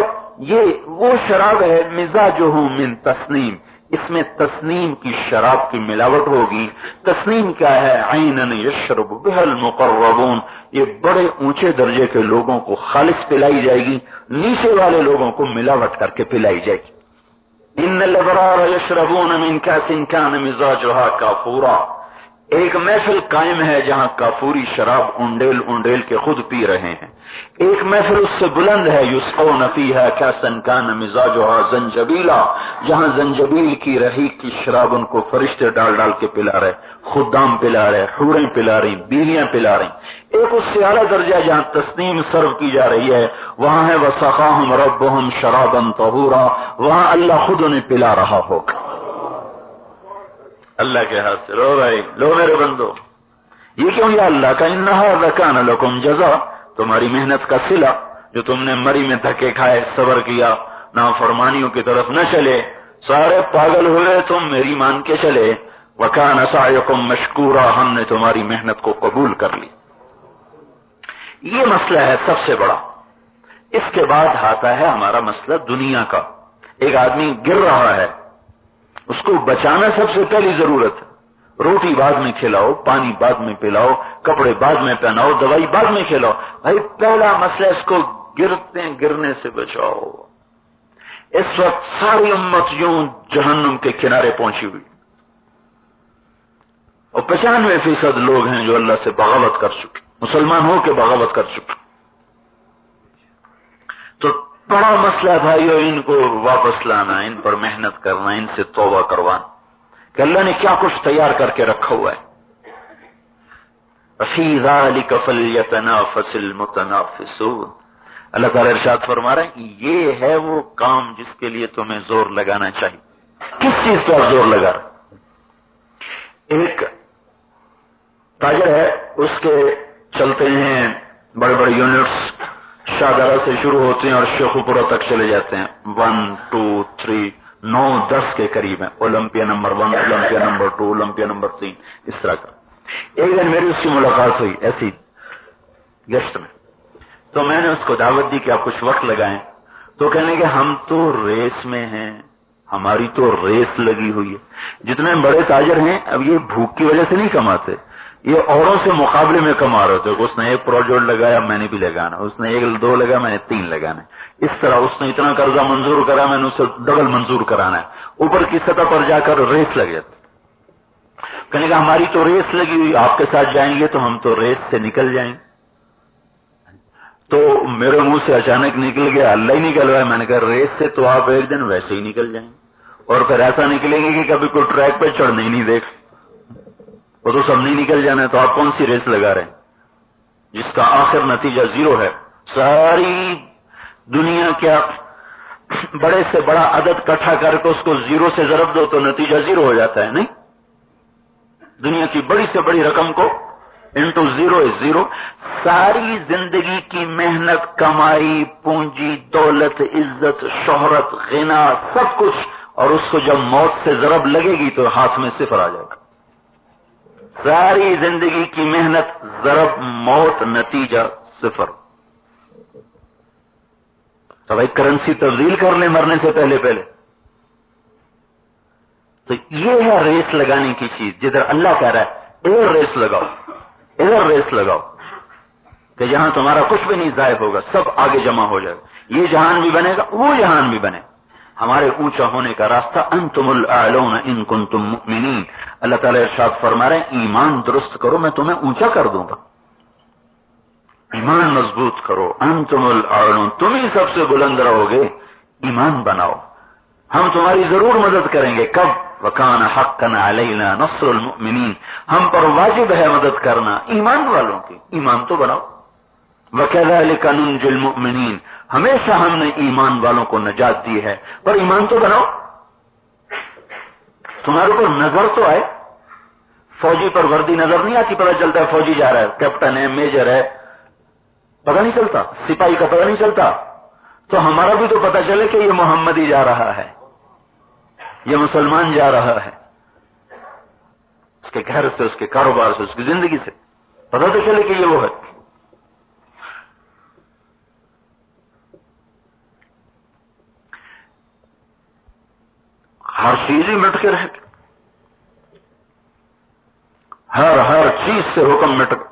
یہ وہ شراب ہے مزاجہ من تسنیم. اس میں تسنیم کی شراب کی ملاوٹ ہوگی. تسنیم کیا ہے؟ عینن یشرب بها المقربون. یہ بڑے اونچے درجے کے لوگوں کو خالص پلائی جائے گی، نیچے والے لوگوں کو ملاوٹ کر کے پلائی جائے گی. ان الابرار یشربون من کاس کان مزاجها کافورا. ایک محفل قائم ہے جہاں کافوری شراب انڈیل انڈیل کے خود پی رہے ہیں. ایک محفل اس سے بلند ہے، یسقون فیہا کاسا کان مزاجها زنجبیلا. جہاں زنجبیل کی رحیق کی شراب ان کو فرشتے ڈال ڈال کے پلا رہے، خدام پلا رہے، حوریں پلا رہی، بیویاں پلا رہی. ایک اس سے اعلیٰ درجہ جہاں تسنیم سرو کی جا رہی ہے، وہاں ہے وسقاہم ربہم شرابا طہورا. وہاں اللہ خود انہیں پلا رہا ہوگا. اللہ کے ہاتھ سے لو بھائی، لو میرے بندو. یہ کیوں یا اللہ کا انہا لکان لکم جزا. تمہاری محنت کا صلہ، جو تم نے مری میں دھکے کھائے، صبر کیا، نافرمانیوں کی طرف نہ چلے، سارے پاگل ہوئے، تم میری مان کے چلے. وکان سعیکم مشکورا. ہم نے تمہاری محنت کو قبول کر لی. یہ مسئلہ ہے سب سے بڑا. اس کے بعد آتا ہے ہمارا مسئلہ دنیا کا. ایک آدمی گر رہا ہے، اس کو بچانا سب سے پہلی ضرورت ہے. روٹی بعد میں کھلاؤ، پانی بعد میں پلاؤ، کپڑے بعد میں پہناؤ، دوائی بعد میں کھلاؤ. بھائی پہلا مسئلہ اس کو گرنے سے بچاؤ. اس وقت ساری امت یوں جہنم کے کنارے پہنچی ہوئی، اور 95% لوگ ہیں جو اللہ سے بغاوت کر چکے، مسلمان ہو کے بغاوت کر چکے. تو بڑا مسئلہ ہے بھائیو، ان کو واپس لانا، ان پر محنت کرنا، ان سے توبہ کروانا کہ اللہ نے کیا کچھ تیار کر کے رکھا ہوا ہے. فی ذلک فلیتنافس المتنافسون. اللہ تعالیٰ ارشاد فرما رہے ہیں یہ ہے وہ کام جس کے لیے تمہیں زور لگانا چاہیے. کس چیز پر زور لگا رہے؟ ایک تاجر ہے، اس کے چلتے ہیں بڑے بڑے یونٹس، شاہدرہ سے شروع ہوتے ہیں اور شیخو پورہ تک چلے جاتے ہیں. 1 2 3 9 10 کے قریب ہیں. Olympia number 1، Olympia number 2، Olympia number 3، اس طرح کا. ایک دن میری اس کی ملاقات ہوئی ایسی گیسٹ میں، تو میں نے اس کو دعوت دی کہ آپ کچھ وقت لگائیں. تو کہنے کہ ہم تو ریس میں ہیں، ہماری تو ریس لگی ہوئی ہے. جتنے بڑے تاجر ہیں اب یہ بھوک کی وجہ سے نہیں کماتے، یہ اوروں سے مقابلے میں کما رہے تھے. اس نے ایک پروجیکٹ لگایا میں نے بھی لگانا، اس نے 1 2 لگا میں نے 3 لگانا. اس طرح اس نے اتنا قرضہ منظور کرا میں نے اسے ڈبل منظور کرانا ہے. اوپر کی سطح پر جا کر ریس لگ جاتی. کہنے کا ہماری تو ریس لگی ہوئی، آپ کے ساتھ جائیں گے تو ہم تو ریس سے نکل جائیں. تو میرے منہ سے اچانک نکل گیا اللہ ہی نکل رہا ہے. میں نے کہا ریس سے تو آپ ایک دن ویسے ہی نکل جائیں اور پھر ایسا نکلیں گے کہ کبھی کوئی ٹریک پہ چڑھنے ہی نہیں دیکھ، وہ تو سب نہیں نکل جانا ہے. تو آپ کون سی ریس لگا رہے ہیں جس کا آخر نتیجہ 0 ہے؟ ساری دنیا کیا بڑے سے بڑا عدد کٹھا کر کے اس کو 0 سے ضرب دو تو نتیجہ 0 ہو جاتا ہے. نہیں، دنیا کی بڑی سے بڑی رقم کو انٹو 0 is 0. ساری زندگی کی محنت، کمائی، پونجی، دولت، عزت، شہرت، غنا، سب کچھ، اور اس کو جب موت سے ضرب لگے گی تو ہاتھ میں 0 آ جائے گا. ساری زندگی کی محنت، ضرب موت، نتیجہ 0. تو بھائی کرنسی تبدیل کر لیں مرنے سے پہلے. تو یہ ہے ریس لگانے کی چیز. جدھر اللہ کہہ رہا ہے ادھر ریس لگاؤ، ادھر ریس لگاؤ، کہ جہاں تمہارا کچھ بھی نہیں ضائع ہوگا، سب آگے جمع ہو جائے گا. یہ جہان بھی بنے گا، وہ جہان بھی بنے. ہمارے اونچا ہونے کا راستہ انتم الاعلون ان کنتم مؤمنین. اللہ تعالیٰ ارشاد فرما رہے ہیں ایمان درست کرو میں تمہیں اونچا کر دوں گا. ایمان مضبوط کرو. انتم الاعلون، تم ہی سب سے بلند رہو گے. ایمان بناؤ، ہم تمہاری ضرور مدد کریں گے. کب؟ وَكَانَ حَقًّا عَلَيْنَا نَصْرُ الْمُؤْمِنِينَ، ہم پر واجب ہے مدد کرنا ایمان والوں کی. ایمان تو بناؤ. وَكَذَلِكَ نُنْجِي الْمُؤْمِنِينَ، ہمیشہ ہم نے ایمان والوں کو نجات دی ہے، پر ایمان تو بناؤ. تمہارے اوپر نظر تو آئے. فوجی پر وردی نظر نہیں آتی، پتہ چلتا ہے فوجی جا رہا ہے، کیپٹن ہے، میجر ہے، پتہ نہیں چلتا. سپاہی کا پتہ نہیں چلتا. تو ہمارا بھی تو پتہ چلے کہ یہ محمدی جا رہا ہے، یہ مسلمان جا رہا ہے. اس کے گھر سے، اس کے کاروبار سے، اس کی زندگی سے پتہ تو چلے کہ یہ وہ ہے. ہر چیز ہی مٹ کے رہ گئی، ہر چیز سے حکم مٹ گیا.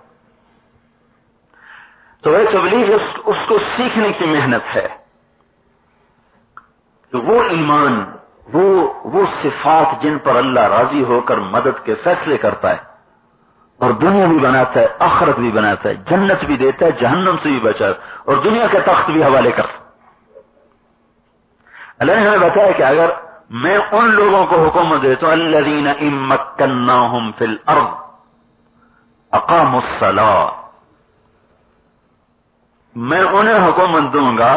تو وہ تبلیغ اس کو سیکھنے کی محنت ہے کہ وہ ایمان، وہ صفات جن پر اللہ راضی ہو کر مدد کے فیصلے کرتا ہے اور دنیا بھی بناتا ہے، آخرت بھی بناتا ہے، جنت بھی دیتا ہے، جہنم سے بھی بچاتا اور دنیا کے تخت بھی حوالے کرتا. اللہ نے ہمیں بتایا کہ اگر میں ان لوگوں کو حکومت دیتا ہوں الذین ان مکناہم فی الارض اقاموا الصلاۃ، میں انہیں حکومت دوں گا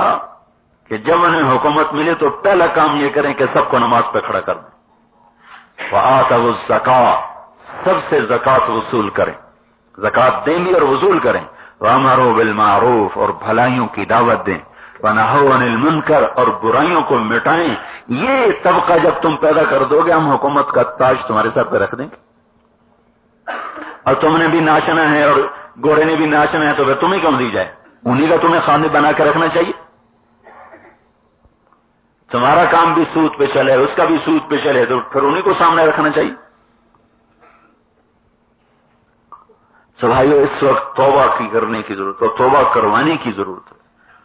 کہ جب انہیں حکومت ملے تو پہلا کام یہ کریں کہ سب کو نماز پہ کھڑا کر دیں. وآتوا الزکاۃ، سب سے زکوٰۃ وصول کریں، زکوٰۃ دیں گے اور وصول کریں. وامروا بالمعروف، اور بھلائیوں کی دعوت دیں. ونہوا عن المنکر، اور برائیوں کو مٹائیں. یہ طبقہ جب تم پیدا کر دو گے ہم حکومت کا تاج تمہارے سر پہ رکھ دیں گے. اور تم نے بھی ناچنا ہے اور گورے نے بھی ناچنا ہے تو پھر تمہیں کیوں دی جائے؟ انہی کا تمہیں خاندان بنا کے رکھنا چاہیے. تمہارا کام بھی سود پہ چلے، اس کا بھی سود پہ چلے، تو پھر انہی کو سامنے رکھنا چاہیے. تو بھائیو اس وقت توبہ کی کرنے کی ضرورت ہے، توبہ کروانے کی ضرورت ہے.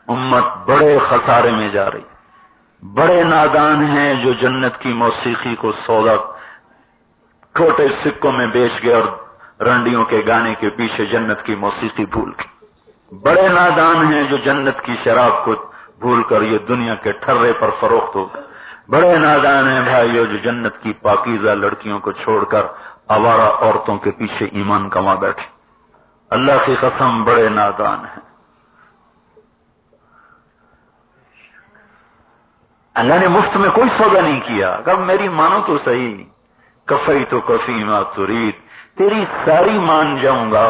امت بڑے خسارے میں جا رہی. بڑے نادان ہیں جو جنت کی موسیقی کو سودا چھوٹے سکوں میں بیچ گئے اور رنڈیوں کے گانے کے پیچھے جنت کی موسیقی بھول گئے. بڑے نادان ہیں جو جنت کی شراب کو بھول کر یہ دنیا کے ٹھرے پر فروخت ہو گئے۔ بڑے نادان ہیں بھائیو جو جنت کی پاکیزہ لڑکیوں کو چھوڑ کر آوارہ عورتوں کے پیچھے ایمان کما بیٹھے۔ اللہ کی قسم بڑے نادان ہیں۔ اللہ نے مفت میں کوئی سودا نہیں کیا، کب میری مانو تو صحیح، کفی تو کفی ما ترید، تیری ساری مان جاؤں گا،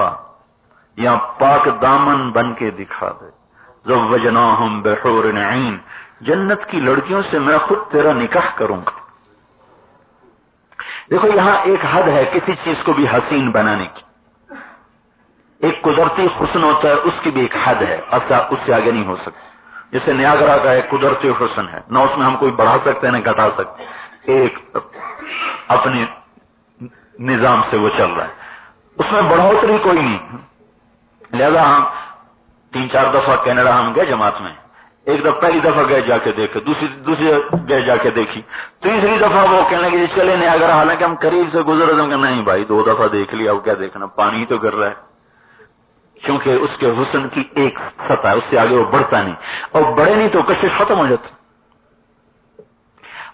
یا پاک دامن بن کے دکھا دے۔ زوجناہم بحور عین، جنت کی لڑکیوں سے میں خود تیرا نکاح کروں گا۔ دیکھو یہاں ایک حد ہے کسی چیز کو بھی حسین بنانے کی، ایک قدرتی حسن ہوتا ہے، اس کی بھی ایک حد ہے، اس سے آگے نہیں ہو سکتا۔ جیسے نیاگرا کا ایک قدرتی حسن ہے، نہ اس میں ہم کوئی بڑھا سکتے ہیں نہ گھٹا سکتے، ایک اپنے نظام سے وہ چل رہا ہے، اس میں بڑھوتری کوئی نہیں۔ لہذا ہم 3-4 دفعہ کینیڈا ہم گئے جماعت میں، ایک دفعہ پہلی دفعہ گئے جا کے دیکھے، دوسری گئے جا کے دیکھی، تیسری دفعہ وہ کہنے لگے چلے نیاگرا، حالانکہ ہم قریب سے گزرے تو نہیں بھائی 2 دفعہ دیکھ لیا، اب کیا دیکھنا، پانی تو گر رہا ہے، کیونکہ اس کے حسن کی ایک سطح ہے، اس سے آگے وہ بڑھتا نہیں، اور بڑھے نہیں تو کشش ختم ہو جاتی۔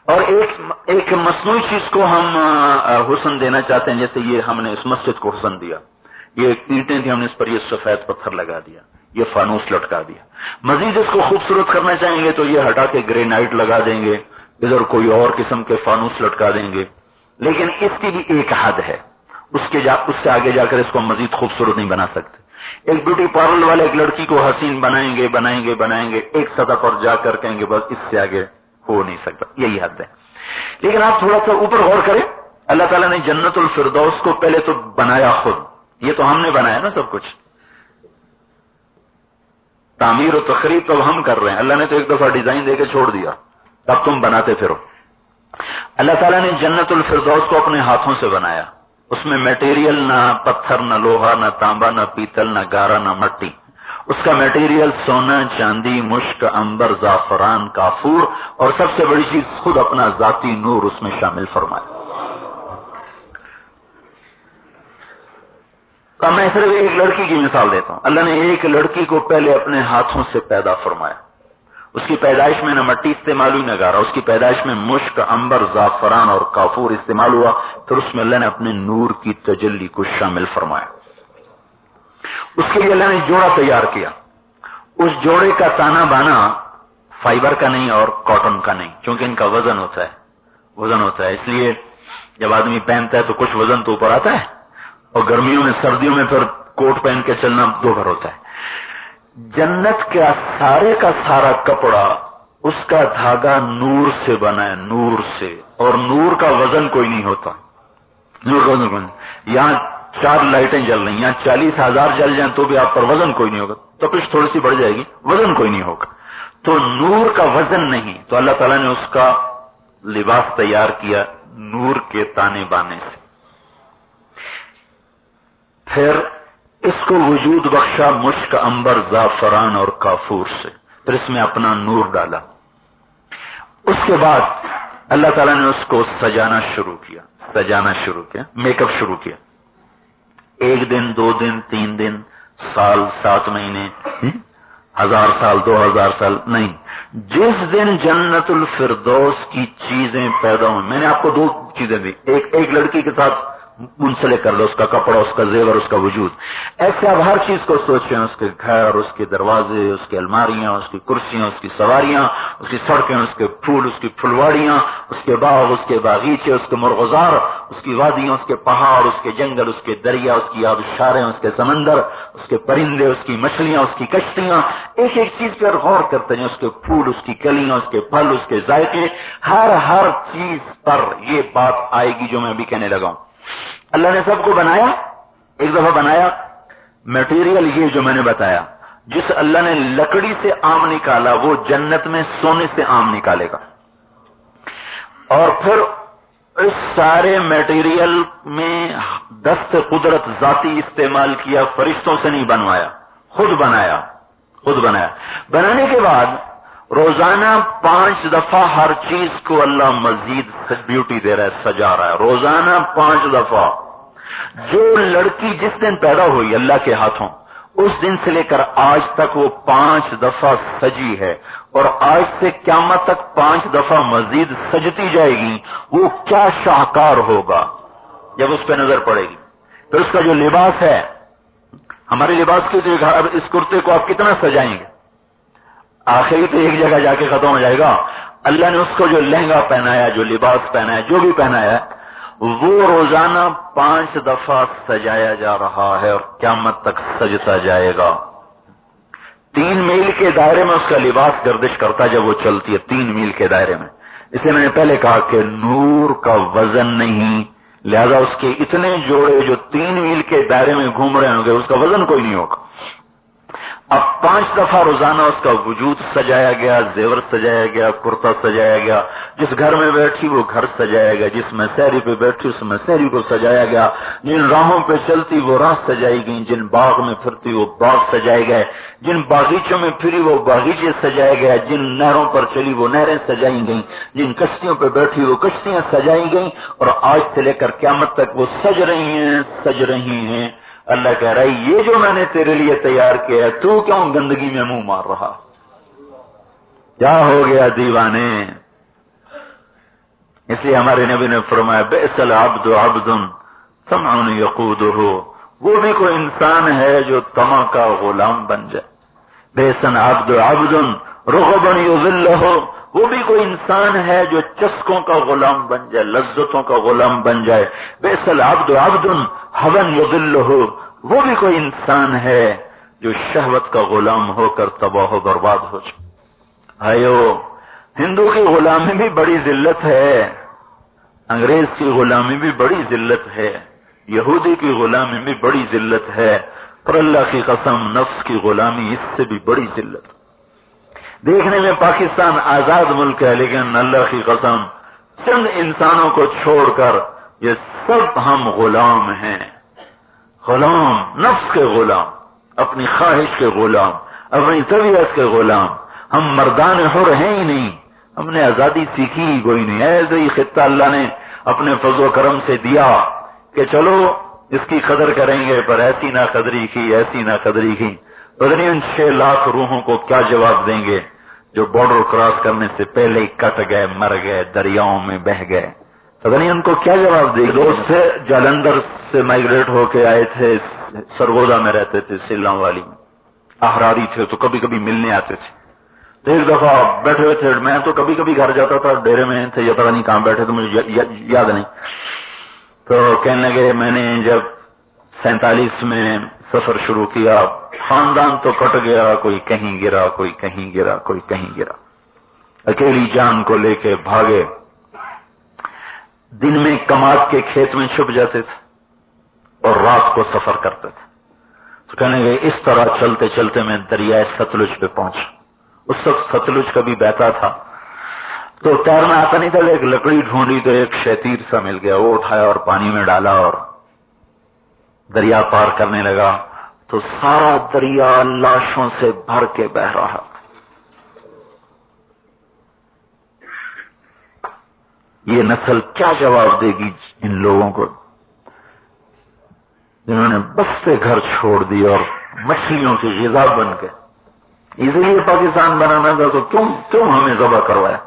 اور ایک مصنوعی چیز کو ہم حسن دینا چاہتے ہیں، جیسے یہ ہم نے اس مسجد کو حسن دیا، یہ اینٹیں تھی، ہم نے اس پر یہ سفید پتھر لگا دیا، یہ فانوس لٹکا دیا۔ مزید اس کو خوبصورت کرنا چاہیں گے تو یہ ہٹا کے گرینائٹ لگا دیں گے، ادھر کوئی اور قسم کے فانوس لٹکا دیں گے، لیکن اس کی بھی ایک حد ہے، اس سے آگے جا کر اس کو مزید خوبصورت نہیں بنا سکتے۔ ایک بیوٹی پارلر والے ایک لڑکی کو حسین بنائیں گے، ایک سطح پر جا کر کہیں گے بس اس سے آگے ہو نہیں سکتا، یہی حد ہے۔ لیکن آپ تھوڑا سا اوپر غور کریں، اللہ تعالیٰ نے جنت الفردوس کو پہلے تو بنایا خود، یہ تو ہم نے بنایا نا سب کچھ، تعمیر و تخریب تو ہم کر رہے ہیں، اللہ نے تو ایک دفعہ ڈیزائن دے کے چھوڑ دیا، تب تم بناتے پھرو۔ اللہ تعالیٰ نے جنت الفردوس کو اپنے ہاتھوں سے بنایا، اس میں میٹیریل نہ پتھر، نہ لوہا، نہ تانبا، نہ پیتل، نہ گارا، نہ مٹی، اس کا میٹیریل سونا، چاندی، مشک، عنبر، زعفران، کافور، اور سب سے بڑی چیز خود اپنا ذاتی نور اس میں شامل فرمایا۔ تو میں صرف ایک لڑکی کی مثال دیتا ہوں، اللہ نے ایک لڑکی کو پہلے اپنے ہاتھوں سے پیدا فرمایا، اس کی پیدائش میں نہ مٹی استعمال ہوئی نہ گارا، اس کی پیدائش میں مشک، عنبر، زعفران اور کافور استعمال ہوا، پھر اس میں اللہ نے اپنے نور کی تجلی کو شامل فرمایا۔ اس کے لیے اللہ نے جوڑا تیار کیا، اس جوڑے کا تانا بانا فائبر کا نہیں اور کاٹن کا نہیں، کیونکہ ان کا وزن ہوتا ہے، اس لیے جب آدمی پہنتا ہے تو کچھ وزن تو اوپر آتا ہے، اور گرمیوں میں سردیوں میں پھر کوٹ پہن کے چلنا 2 بھر ہوتا ہے۔ جنت کا سارا کپڑا، اس کا دھاگا نور سے بنا ہے، نور سے، اور نور کا وزن کوئی نہیں ہوتا، نور کا وزن کوئی نہیں۔ یہاں 4 لائٹیں جل رہی ہیں، یہاں 40,000 جل جائیں تو بھی آپ پر وزن کوئی نہیں ہوگا، تپش تھوڑی سی بڑھ جائے گی، وزن کوئی نہیں ہوگا، تو نور کا وزن نہیں، تو اللہ تعالیٰ نے اس کا لباس تیار کیا نور کے تانے بانے سے، پھر اس کو وجود بخشا مشک، عنبر، زعفران اور کافور سے، پھر اس میں اپنا نور ڈالا۔ اس کے بعد اللہ تعالیٰ نے اس کو سجانا شروع کیا، میک اپ شروع کیا، 1 دن، 2 دن، 3 دن، سال، 7 مہینے، 1000 سال، 2000 سال نہیں، جس دن جنت الفردوس کی چیزیں پیدا ہوئی، میں نے آپ کو 2 چیزیں دی، ایک لڑکی کے ساتھ منسلک کر لو، اس کا کپڑا، اس کا زیور، اس کا وجود، ایسے آپ ہر چیز کو سوچیں، اس کے گھر، اس کے دروازے، اس کی الماریاں، اس کی کرسیاں، اس کی سواریاں، اس کی سڑکیں، اس کے پھول، اس کی پھلواڑیاں، اس کے باغ، اس کے باغیچے، اس کے مرغزار، اس کی وادیاں، اس کے پہاڑ، اس کے جنگل، اس کے دریا، اس کی آبشاریں، اس کے سمندر، اس کے پرندے، اس کی مچھلیاں، اس کی کشتیاں، ایک چیز پر غور کرتے ہیں، اس کے پھول، اس کی کلیاں، اس کے پھل، اس کے ذائقے، ہر چیز پر یہ بات آئے گی جو میں ابھی کہنے لگا ہوں۔ اللہ نے سب کو بنایا، ایک دفعہ بنایا، میٹیریل یہ جو میں نے بتایا، جس اللہ نے لکڑی سے آم نکالا وہ جنت میں سونے سے آم نکالے گا، اور پھر اس سارے میٹیریل میں دست قدرت ذاتی استعمال کیا، فرشتوں سے نہیں بنوایا، خود بنایا۔ بنانے کے بعد روزانہ 5 دفعہ ہر چیز کو اللہ مزید بیوٹی دے رہا ہے، سجا رہا ہے، روزانہ 5 دفعہ۔ جو لڑکی جس دن پیدا ہوئی اللہ کے ہاتھوں، اس دن سے لے کر آج تک وہ 5 دفعہ سجی ہے، اور آج سے قیامت تک 5 دفعہ مزید سجتی جائے گی. وہ کیا شاہکار ہوگا جب اس پہ نظر پڑے گی. پھر اس کا جو لباس ہے، ہمارے لباس کی تو اب اس کرتے کو آپ کتنا سجائیں گے، آخری تو ایک جگہ جا کے ختم ہو جائے گا. اللہ نے اس کو جو لہنگا پہنایا، جو لباس پہنایا، جو بھی پہنایا، وہ روزانہ 5 دفعہ سجایا جا رہا ہے اور قیامت تک سجتا جائے گا. 3 میل کے دائرے میں اس کا لباس گردش کرتا ہے جب وہ چلتی ہے، 3 میل کے دائرے میں. اسے میں نے پہلے کہا کہ نور کا وزن نہیں، لہذا اس کے اتنے جوڑے جو 3 میل کے دائرے میں گھوم رہے ہوں گے اس کا وزن کوئی نہیں ہوگا. اب 5 دفعہ روزانہ اس کا وجود سجایا گیا، زیور سجایا گیا، کرتا سجایا گیا. جس گھر میں بیٹھی وہ گھر سجایا گیا، جس مسحری پہ بیٹھی اس مسحری کو سجایا گیا، جن راہوں پہ چلتی وہ راہ سجائی گئی، جن باغ میں پھرتی وہ باغ سجائے گئے، جن باغیچوں میں پھری وہ باغیچے سجائے گئے، جن نہروں پر چلی وہ نہریں سجائی گئیں، جن کشتیوں پہ بیٹھی وہ کشتیاں سجائی گئیں، اور آج سے لے کر قیامت تک وہ سج رہی ہیں. اللہ کہہ رہا ہے یہ جو میں نے تیرے لیے تیار کیا ہے تو کیوں گندگی میں منہ مار رہا، کیا ہو گیا دیوانے. اس لیے ہمارے نبی نے فرمایا بئس العبد عبد طمع یقودہ، وہ بھی کوئی انسان ہے جو طمع کا غلام بن جائے. بئس العبد عبد رغبا یذلہ، وہ بھی کوئی انسان ہے جو چسکوں کا غلام بن جائے، لذتوں کا غلام بن جائے. بئس العبد عبد ہوا یذلہ، وہ بھی کوئی انسان ہے جو شہوت کا غلام ہو کر تباہ و برباد ہو جائے. بھائیو، ہندو کی غلامی بھی بڑی ذلت ہے، انگریز کی غلامی بھی بڑی ذلت ہے، یہودی کی غلامی بھی بڑی ذلت ہے، پر اللہ کی قسم نفس کی غلامی اس سے بھی بڑی ذلت. دیکھنے میں پاکستان آزاد ملک ہے، لیکن اللہ کی قسم چند انسانوں کو چھوڑ کر یہ سب ہم غلام ہیں. غلام، نفس کے غلام، اپنی خواہش کے غلام، اپنی طبیعت کے غلام. ہم مردان حر ہیں ہی نہیں، ہم نے آزادی سیکھی ہی کوئی نہیں. ایسے ہی خطہ اللہ نے اپنے فضل و کرم سے دیا کہ چلو اس کی قدر کریں گے، پر ایسی نہ قدری کی، ایسی نہ قدری کی. پتہ نہیں ان 6 لاکھ روحوں کو کیا جواب دیں گے جو بارڈر کراس کرنے سے پہلے ہی کٹ گئے، مر گئے، دریاؤں میں بہہ گئے. پتہ نہیں ان کو کیا جواب دے. دوست سے جالندھر سے مائگریٹ ہو کے آئے تھے، سرگودا میں رہتے تھے، سیلام والی میں، احراری تھے تو کبھی کبھی ملنے آتے تھے. تو ایک دفعہ بیٹھے ہوئے تھے، میں تو کبھی کبھی گھر جاتا تھا، ڈیرے میں تھے یا پتہ نہیں کہاں بیٹھے تو مجھے یاد نہیں. تو کہنے لگے میں نے جب 47 میں سفر شروع کیا، خاندان تو کٹ گیا، کوئی کہیں گرا، کوئی کہیں گرا، کوئی کہیں گرا، اکیلی جان کو لے کے بھاگے. دن میں کماد کے کھیت میں چھپ جاتے تھے اور رات کو سفر کرتے تھے. تو کہنے لگے اس طرح چلتے چلتے میں دریائے ستلج پہ پہنچا. اس وقت ستلج کبھی بہتا تھا تو تیرنا آتا نہیں تھا، ایک لکڑی ڈھونڈی تو ایک شیطیر سا مل گیا، وہ اٹھایا اور پانی میں ڈالا اور دریا پار کرنے لگا. تو سارا دریا لاشوں سے بھر کے بہ رہا. یہ نسل کیا جواب دے گی ان لوگوں کو جنہوں نے بستے گھر چھوڑ دی اور مچھلیوں کی غذا بن کے. اسی لیے پاکستان بنانا تھا تو کیوں ہمیں ذبح کروایا.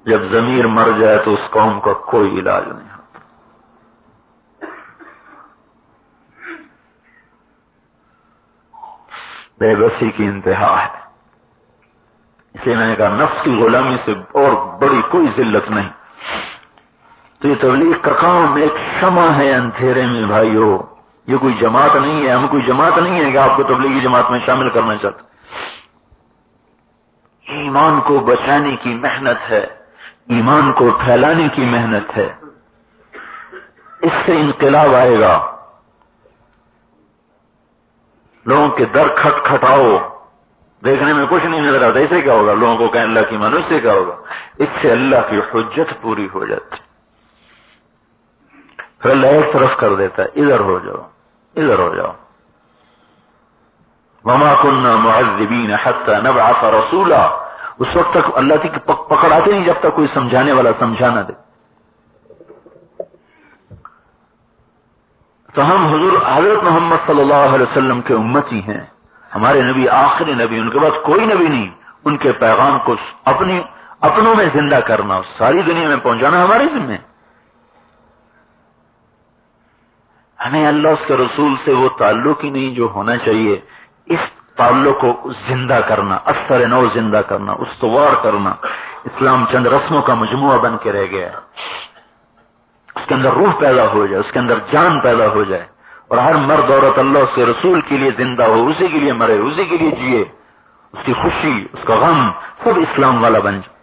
جب ضمیر مر جائے تو اس قوم کا کوئی علاج نہیں ہوتا. بے بسی کی انتہا ہے. اس لیے میں نے کہا نفس کی غلامی سے اور بڑی کوئی ذلت نہیں. تو یہ تبلیغ کا کام ایک شمع ہے اندھیرے میں. بھائیو، یہ کوئی جماعت نہیں ہے، ہم کوئی جماعت نہیں ہے کہ آپ کو تبلیغی جماعت میں شامل کرنا چاہتے. ایمان کو بچانے کی محنت ہے، ایمان کو پھیلانے کی محنت ہے. اس سے انقلاب آئے گا. لوگوں کے در کھٹ کھٹاؤ، دیکھنے میں کچھ نہیں نظر آتا، اسے کیا ہوگا؟ لوگوں کو کہیں اللہ کی مانو، اس سے کیا ہوگا؟ اس سے اللہ کی حجت پوری ہو جاتی. پھر اللہ ایک طرف کر دیتا ہے، ادھر ہو جاؤ، ادھر ہو جاؤ. وما كنا معذبین حتى نبعث رسولا. اس وقت تک اللہ کی پکڑ آتے نہیں جب تک کوئی سمجھانے والا سمجھا نہ دے. تو ہم حضرت محمد صلی اللہ علیہ وسلم کے امتی ہیں. ہمارے نبی آخری نبی، ان کے بعد کوئی نبی نہیں. ان کے پیغام کو اپنوں میں زندہ کرنا، ساری دنیا میں پہنچانا ہمارے ذمہ ہے. ہمیں اللہ اس کے رسول سے وہ تعلق ہی نہیں جو ہونا چاہیے. اس تعلق کو زندہ کرنا، اثر نو زندہ کرنا، استوار کرنا. اسلام چند رسموں کا مجموعہ بن کے رہ گیا ہے. اس کے اندر روح پیدا ہو جائے، اس کے اندر جان پیدا ہو جائے، اور ہر مرد عورت اللہ اس کے رسول کے لیے زندہ ہو، اسی کے لیے مرے، اسی کے لیے جیے. اس کی خوشی، اس کا غم سب اسلام والا بن جائے.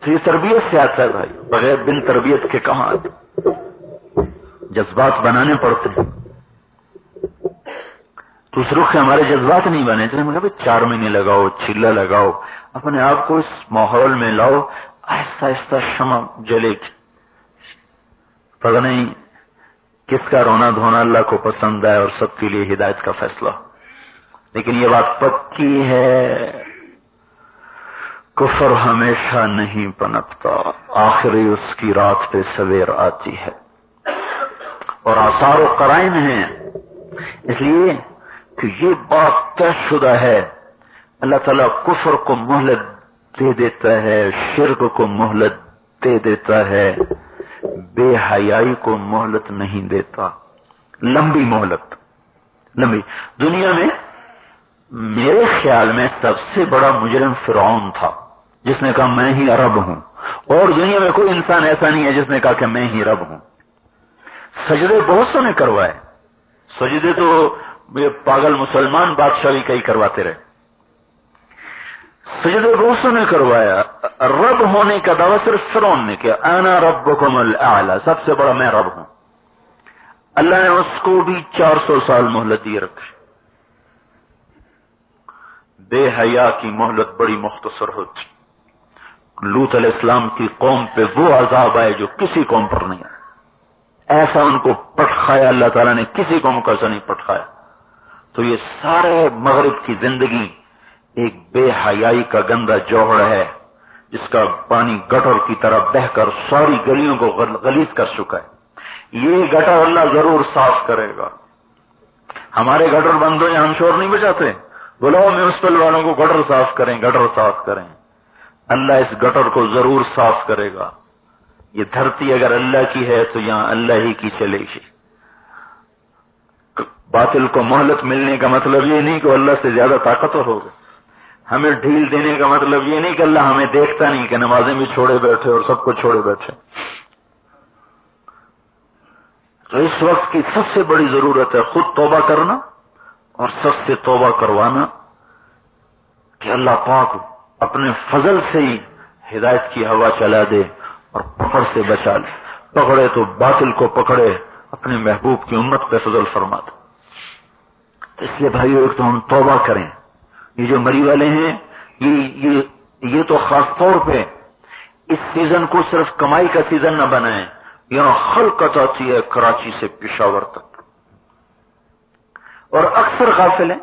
تو یہ تربیت سے آتا ہے بھائی، بغیر بن تربیت کے کہاں آتے. جذبات بنانے پڑتے ہیں. تو اس رخ سے ہمارے جذبات نہیں بنے تو ہم کہا 4 مہینے لگاؤ، چلا لگاؤ، اپنے آپ کو اس ماحول میں لاؤ. آہستہ آہستہ شمع جلے گی. پتہ نہیں کس کا رونا دھونا اللہ کو پسند ہے اور سب کے لیے ہدایت کا فیصلہ. لیکن یہ بات پکی ہے، کفر ہمیشہ نہیں پنپتا، آخری اس کی رات پہ سویر آتی ہے. اور آثار و قرائن ہیں. اس لیے کہ یہ بات طے شدہ ہے، اللہ تعالیٰ کفر کو مہلت دے دیتا ہے، شرک کو مہلت دے دیتا ہے، بے حیائی کو مہلت نہیں دیتا. لمبی مہلت، لمبی. دنیا میں میرے خیال میں سب سے بڑا مجرم فرعون تھا، جس نے کہا میں ہی رب ہوں. اور دنیا میں کوئی انسان ایسا نہیں ہے جس نے کہا کہ میں ہی رب ہوں. سجدے بہت سے نے کروائے. سجدے تو یہ پاگل مسلمان بادشاہ بھی کئی کرواتے رہے. سجدے بہت سے نے کروایا. رب ہونے کا دعویٰ صرف فرعون نے کیا، انا ربکم الاعلی، سب سے بڑا میں رب ہوں. اللہ نے اس کو بھی 400 سال مہلت دی رکھی. بے حیا کی مہلت بڑی مختصر ہوتی. لوط علیہ السلام کی قوم پہ وہ عذاب آئے جو کسی قوم پر نہیں آیا. ایسا ان کو پٹخایا اللہ تعالیٰ نے، کسی قوم کو ایسا نہیں پٹخایا. تو یہ سارے مغرب کی زندگی ایک بے حیائی کا گندا جوہر ہے، جس کا پانی گٹر کی طرح بہ کر ساری گلیوں کو غلیظ کر چکا ہے. یہ گٹر اللہ ضرور صاف کرے گا. ہمارے گٹر بند ہو یا ہم شور نہیں بجاتے، بلاؤ میونسپل والوں کو گٹر صاف کریں، گٹر صاف کریں. اللہ اس گٹر کو ضرور صاف کرے گا. یہ دھرتی اگر اللہ کی ہے تو یہاں اللہ ہی کی چلے گی. باطل کو مہلت ملنے کا مطلب یہ نہیں کہ اللہ سے زیادہ طاقتور ہوگا. ہمیں ڈھیل دینے کا مطلب یہ نہیں کہ اللہ ہمیں دیکھتا نہیں، کہ نمازیں بھی چھوڑے بیٹھے اور سب کو چھوڑے بیٹھے. تو اس وقت کی سب سے بڑی ضرورت ہے خود توبہ کرنا اور سب سے توبہ کروانا، کہ اللہ پاک اپنے فضل سے ہی ہدایت کی ہوا چلا دے اور پکڑ سے بچا لے. پکڑے تو باطل کو پکڑے، اپنے محبوب کی امت پہ فضل فرما دے. اس لیے بھائیو ایک تو ہم توبہ کریں. یہ جو مری والے ہیں یہ تو خاص طور پہ اس سیزن کو صرف کمائی کا سیزن نہ بنائیں. یہاں خلقت آتی ہے کراچی سے پشاور تک، اور اکثر غافل ہیں.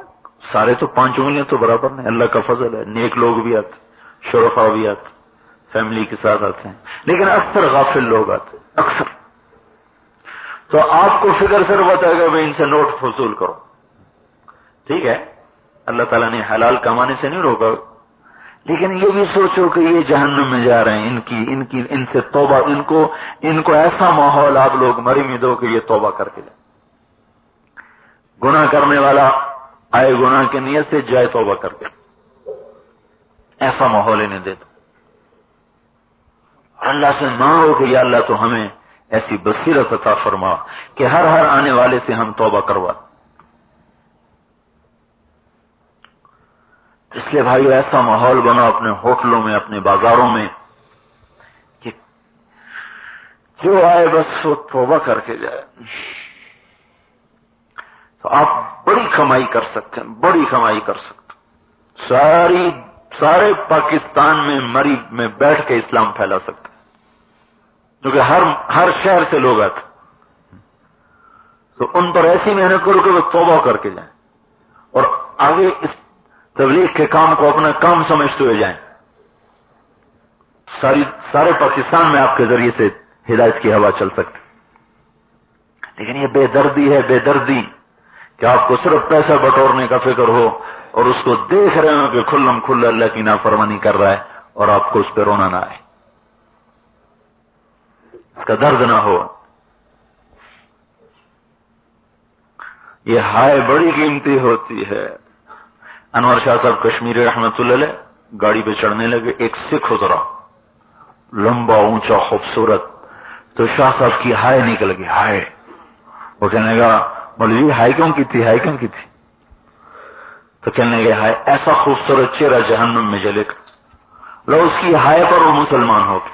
سارے تو 5 انگلیاں تو برابر نہیں، اللہ کا فضل ہے. نیک لوگ بھی آتے، شرفا بھی آتے، فیملی کے ساتھ آتے ہیں، لیکن اکثر غافل لوگ آتے اکثر. تو آپ کو فکر صرف ہوتا ہے کہ بھائی ان سے نوٹ وصول کرو. ٹھیک ہے، اللہ تعالیٰ نے حلال کمانے سے نہیں روکا، لیکن یہ بھی سوچو کہ یہ جہنم میں جا رہے ہیں. ان سے توبہ، ان کو ایسا ماحول آپ لوگ مری میں دو کہ یہ توبہ کر کے جائیں. گناہ کرنے والا آئے گناہ کی نیت سے، جائے توبہ کر کے. ایسا ماحول انہیں دے دو. اللہ سے مانگو کہ یا اللہ تو ہمیں ایسی بصیرت عطا فرما کہ ہر آنے والے سے ہم توبہ کروا. اس لیے بھائی ایسا ماحول بنا اپنے ہوٹلوں میں، اپنے بازاروں میں، کہ جو آئے بس وہ توبہ کر کے جائے. تو آپ بڑی کمائی کر سکتے ہیں، بڑی کمائی کر سکتے ہیں. سارے پاکستان میں مری میں بیٹھ کے اسلام پھیلا سکتے ہیں، کیونکہ ہر شہر سے لوگ آتے. تو ان پر ایسی محنت کرو کہ وہ توبہ کر کے جائیں اور آگے اس تبلیغ کے کام کو اپنا کام سمجھتے ہوئے جائیں. سارے پاکستان میں آپ کے ذریعے سے ہدایت کی ہوا چل سکتی. لیکن یہ بے دردی ہے، بے دردی کہ آپ کو صرف پیسہ بٹورنے کا فکر ہو اور اس کو دیکھ رہے ہو کہ کھلم کھلا اللہ کی نافرمانی کر رہا ہے اور آپ کو اس پہ رونا نہ آئے، اس کا درد نہ ہو. یہ ہائے بڑی قیمتی ہوتی ہے. انور شاہ صاحب کشمیری رحمت اللہ علیہ گاڑی پہ چڑھنے لگے، ایک سکھ اترا لمبا اونچا خوبصورت، تو شاہ صاحب کی ہائے نکل گئی، ہائے. وہ کہنے لگا مولوی ہائے کیوں کی تھی، ہائے کیوں کی تھی؟ تو کہنے لگے ہائے ایسا خوبصورت چہرہ جہنم میں جلے گا. لو اس کی ہائے پر وہ مسلمان ہو گئے،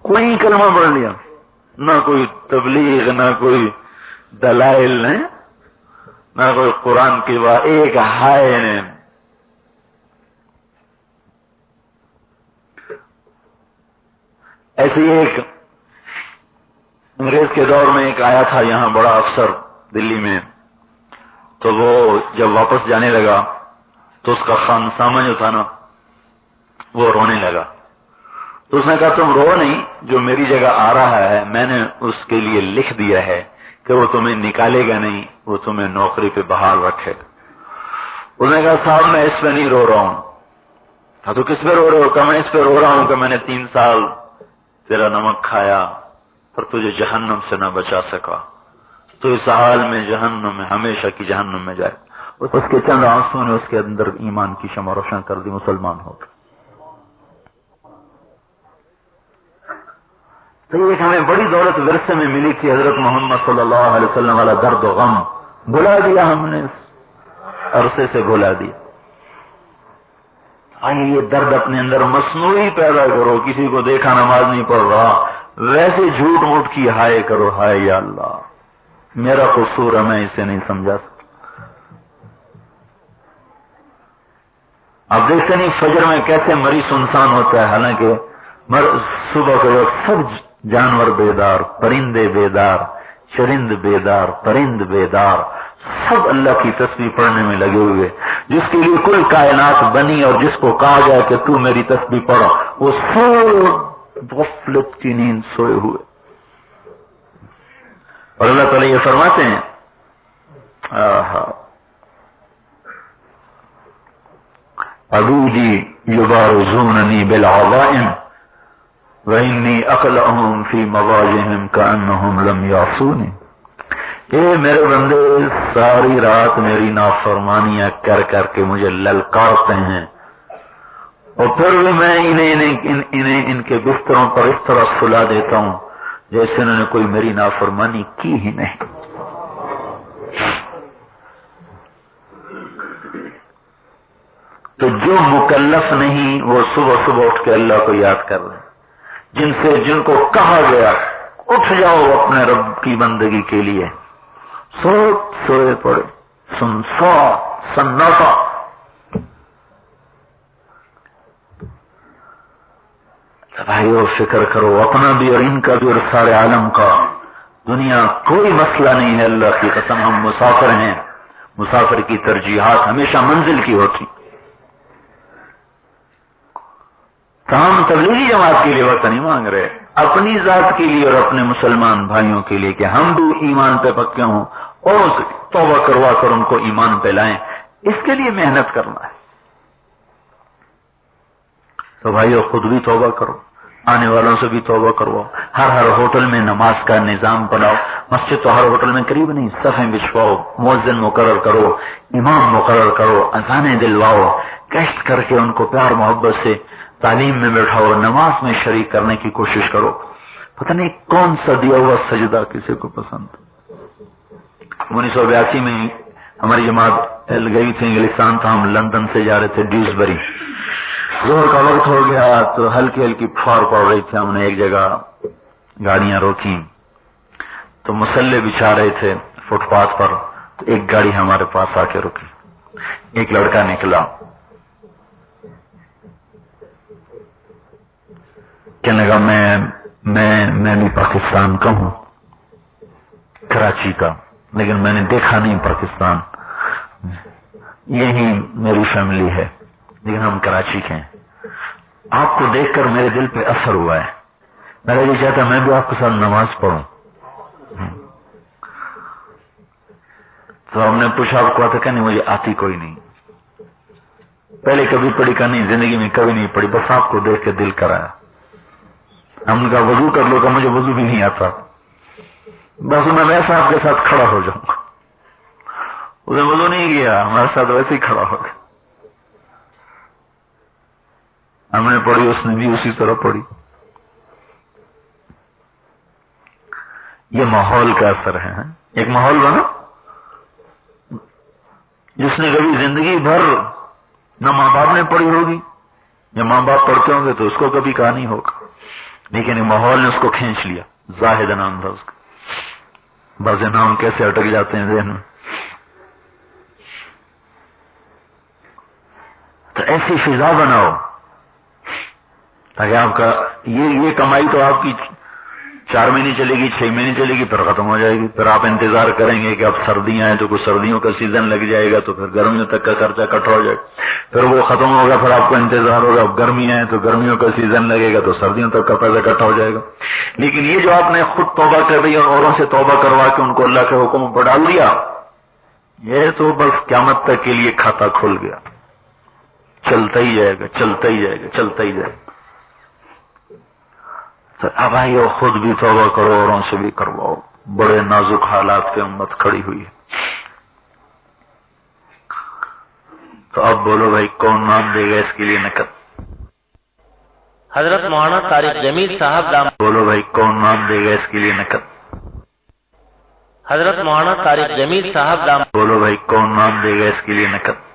کوئی کلمہ پڑھ لیا، نہ کوئی تبلیغ، نہ کوئی دلائل، نہ کوئی قرآن کی بات، ایک ہائے نے. ایسی ایک انگریز کے دور میں ایک آیا تھا یہاں بڑا افسر دلی میں، تو وہ جب واپس جانے لگا تو اس کا خان سامن جو تھا نا وہ رونے لگا. تو اس نے کہا تم رو نہیں، جو میری جگہ آ رہا ہے میں نے اس کے لیے لکھ دیا ہے کہ وہ تمہیں نکالے گا نہیں، وہ تمہیں نوکری پہ بحال رکھے گا. اس نے کہا صاحب میں اس پہ نہیں رو رہا ہوں. کہا تو کس پہ رو رہے ہو؟ کہ میں اس پہ رو رہا ہوں کہ میں نے 3 سال تیرا نمک کھایا پر تجھے جہنم سے نہ بچا سکا، تو اس حال میں جہنم میں ہمیشہ کی جہنم میں جائے. اس کے چند آنسوں نے اس کے اندر ایمان کی شمع روشن کر دی، مسلمان ہو گئے. تو یہ ہمیں بڑی دولت ورثے میں ملی تھی، حضرت محمد صلی اللہ علیہ وسلم والا درد و غم بھلا دیا ہم نے، عرصے سے بھلا دیا. آئیے یہ درد اپنے اندر مصنوعی پیدا کرو. کسی کو دیکھا نماز نہیں پڑھ رہا، ویسے جھوٹ موٹ کی ہائے کرو، ہائے یا اللہ میرا قصور ہے، میں اسے نہیں سمجھا سکتا. اب دیکھتے نہیں فجر میں کیسے مریض سنسان ہوتا ہے، حالانکہ صبح کے وقت سب جانور بیدار، پرندے بیدار، چرند بیدار، پرند بیدار، سب اللہ کی تسبیح پڑھنے میں لگے ہوئے. جس کے لیے کل کائنات بنی اور جس کو کہا گیا کہ تو میری تسبیح پڑھو، وہ سب غفلت کی نیند سوئے ہوئے. اور اللہ تعالیٰ یہ فرماتے ہیں عبودی یبارزوننی بالعظائم وإنی اقلعهم فی مواجہم کأنہم لم یعصونی. اے میرے بندے ساری رات میری نافرمانیاں کر کر کے مجھے للکارتے ہیں، اور پھر بھی میں انہیں ان کے بستروں پر اس طرح سلا دیتا ہوں جیسے انہوں نے کوئی میری نافرمانی کی ہی نہیں. تو جو مکلف نہیں وہ صبح صبح اٹھ کے اللہ کو یاد کر رہے ہیں، جن کو کہا گیا اٹھ جاؤ اپنے رب کی بندگی کے لیے، سوئے پڑے، سناٹا. بھائیو فکر کرو اپنا بھی اور ان کا بھی اور سارے عالم کا. دنیا کوئی مسئلہ نہیں ہے، اللہ کی قسم ہم مسافر ہیں. مسافر کی ترجیحات ہمیشہ منزل کی ہوتی. ہم تبلیغی جماعت کے لیے وقت نہیں مانگ رہے، اپنی ذات کے لیے اور اپنے مسلمان بھائیوں کے لیے کہ ہم بھی ایمان پہ پکے ہوں اور توبہ کروا کر ان کو ایمان پہ لائیں. اس کے لیے محنت کرنا ہے. تو بھائیو خود بھی توبہ کرو، آنے والوں سے بھی توبہ کرواؤ. ہر ہوٹل میں نماز کا نظام بناؤ. مسجد تو ہر ہوٹل میں قریب نہیں، صفیں بچھواؤ، مؤذن مقرر کرو، امام مقرر کرو، اذانیں دلواؤ، کیسٹ کر کے ان کو پیار محبت سے تعلیم میں بیٹھاؤ، نماز میں شریک کرنے کی کوشش کرو. پتہ نہیں کون سا دیا ہوا سجدہ کسی کو پسند. 1982 میں ہماری جماعت گئی تھی انگلستان، تھا ہم لندن سے جا رہے تھے ڈیوزبری. ظہر کا وقت ہو گیا تو ہلکی ہلکی پھوار پڑ رہی تھی. ہم نے ایک جگہ گاڑیاں روکی تو مسلح بچھا رہے تھے فٹ پاتھ پر. ایک گاڑی ہمارے پاس آ کے رکی. ایک لڑکا نکلا، کہنے لگا میں بھی پاکستان کا ہوں، کراچی کا، لیکن میں نے دیکھا نہیں پاکستان، یہی میری فیملی ہے لیکن ہم کراچی کے ہیں. آپ کو دیکھ کر میرے دل پہ اثر ہوا ہے، میرا یہ چاہتا میں بھی آپ کے ساتھ نماز پڑھوں. تو ہم نے پوچھا آپ کو آتا؟ کہ نہیں مجھے آتی کوئی نہیں، پہلے کبھی پڑھی کا نہیں، زندگی میں کبھی نہیں پڑھی، بس آپ کو دیکھ کے دل کرایا۔ ہم نے کہا وضو کر لو، کہ مجھے وضو بھی نہیں آتا، بس میں ویسا آپ کے ساتھ کھڑا ہو جاؤں گا۔ اس نے وضو نہیں کیا، ہمارے ساتھ ویسے ہی کھڑا ہو گیا۔ ہم نے پڑھی، اس نے بھی اسی طرح پڑھی۔ یہ ماحول کا اثر ہے۔ ایک ماحول بنا، جس نے کبھی زندگی بھر نہ ماں باپ نے پڑھی ہوگی، یا ماں باپ پڑھتے ہوں گے تو اس کو کبھی کہا نہیں ہوگا، لیکن ماحول نے اس کو کھینچ لیا۔ زاہد نام تھا اس کا۔ بعض نام کیسے اٹک جاتے ہیں ذہن میں۔ تو ایسی فضا بناؤ تاکہ آپ کا یہ کمائی تو آپ کی 4 مہینے چلے گی، 6 مہینے چلے گی، پھر ختم ہو جائے گی۔ پھر آپ انتظار کریں گے کہ اب سردیاں ہیں تو کچھ سردیوں کا سیزن لگ جائے گا، تو پھر گرمیوں تک کا خرچہ کٹ ہو جائے گا، پھر وہ ختم ہوگا، پھر آپ کو انتظار ہوگا اب گرمیاں ہیں تو گرمیوں کا سیزن لگے گا، تو سردیوں تک کا پیسہ کٹ ہو جائے گا۔ لیکن یہ جو آپ نے خود توبہ کر دی اور اوروں سے توبہ کروا کے ان کو اللہ کے حکم پر ڈال دیا، یہ تو بس قیامت تک کے لیے کھاتا کھل گیا، چلتا ہی جائے گا، چلتا ہی جائے گا، چلتا ہی جائے گا۔ تو اب آئیے خود بھی توبہ کرو، اوروں سے بھی کرواؤ۔ بڑے نازک حالات پہ امت کھڑی ہوئی ہے۔ تو اب بولو بھائی کون نام دے گا اس کے لیے نقد؟ حضرت مولانا طارق جمیل صاحب دام۔ بولو بھائی کون نام دے گا اس کے لیے نقد؟ حضرت مولانا طارق جمیل صاحب دام۔ بولو بھائی کون نام دے گا اس کے لیے نقد؟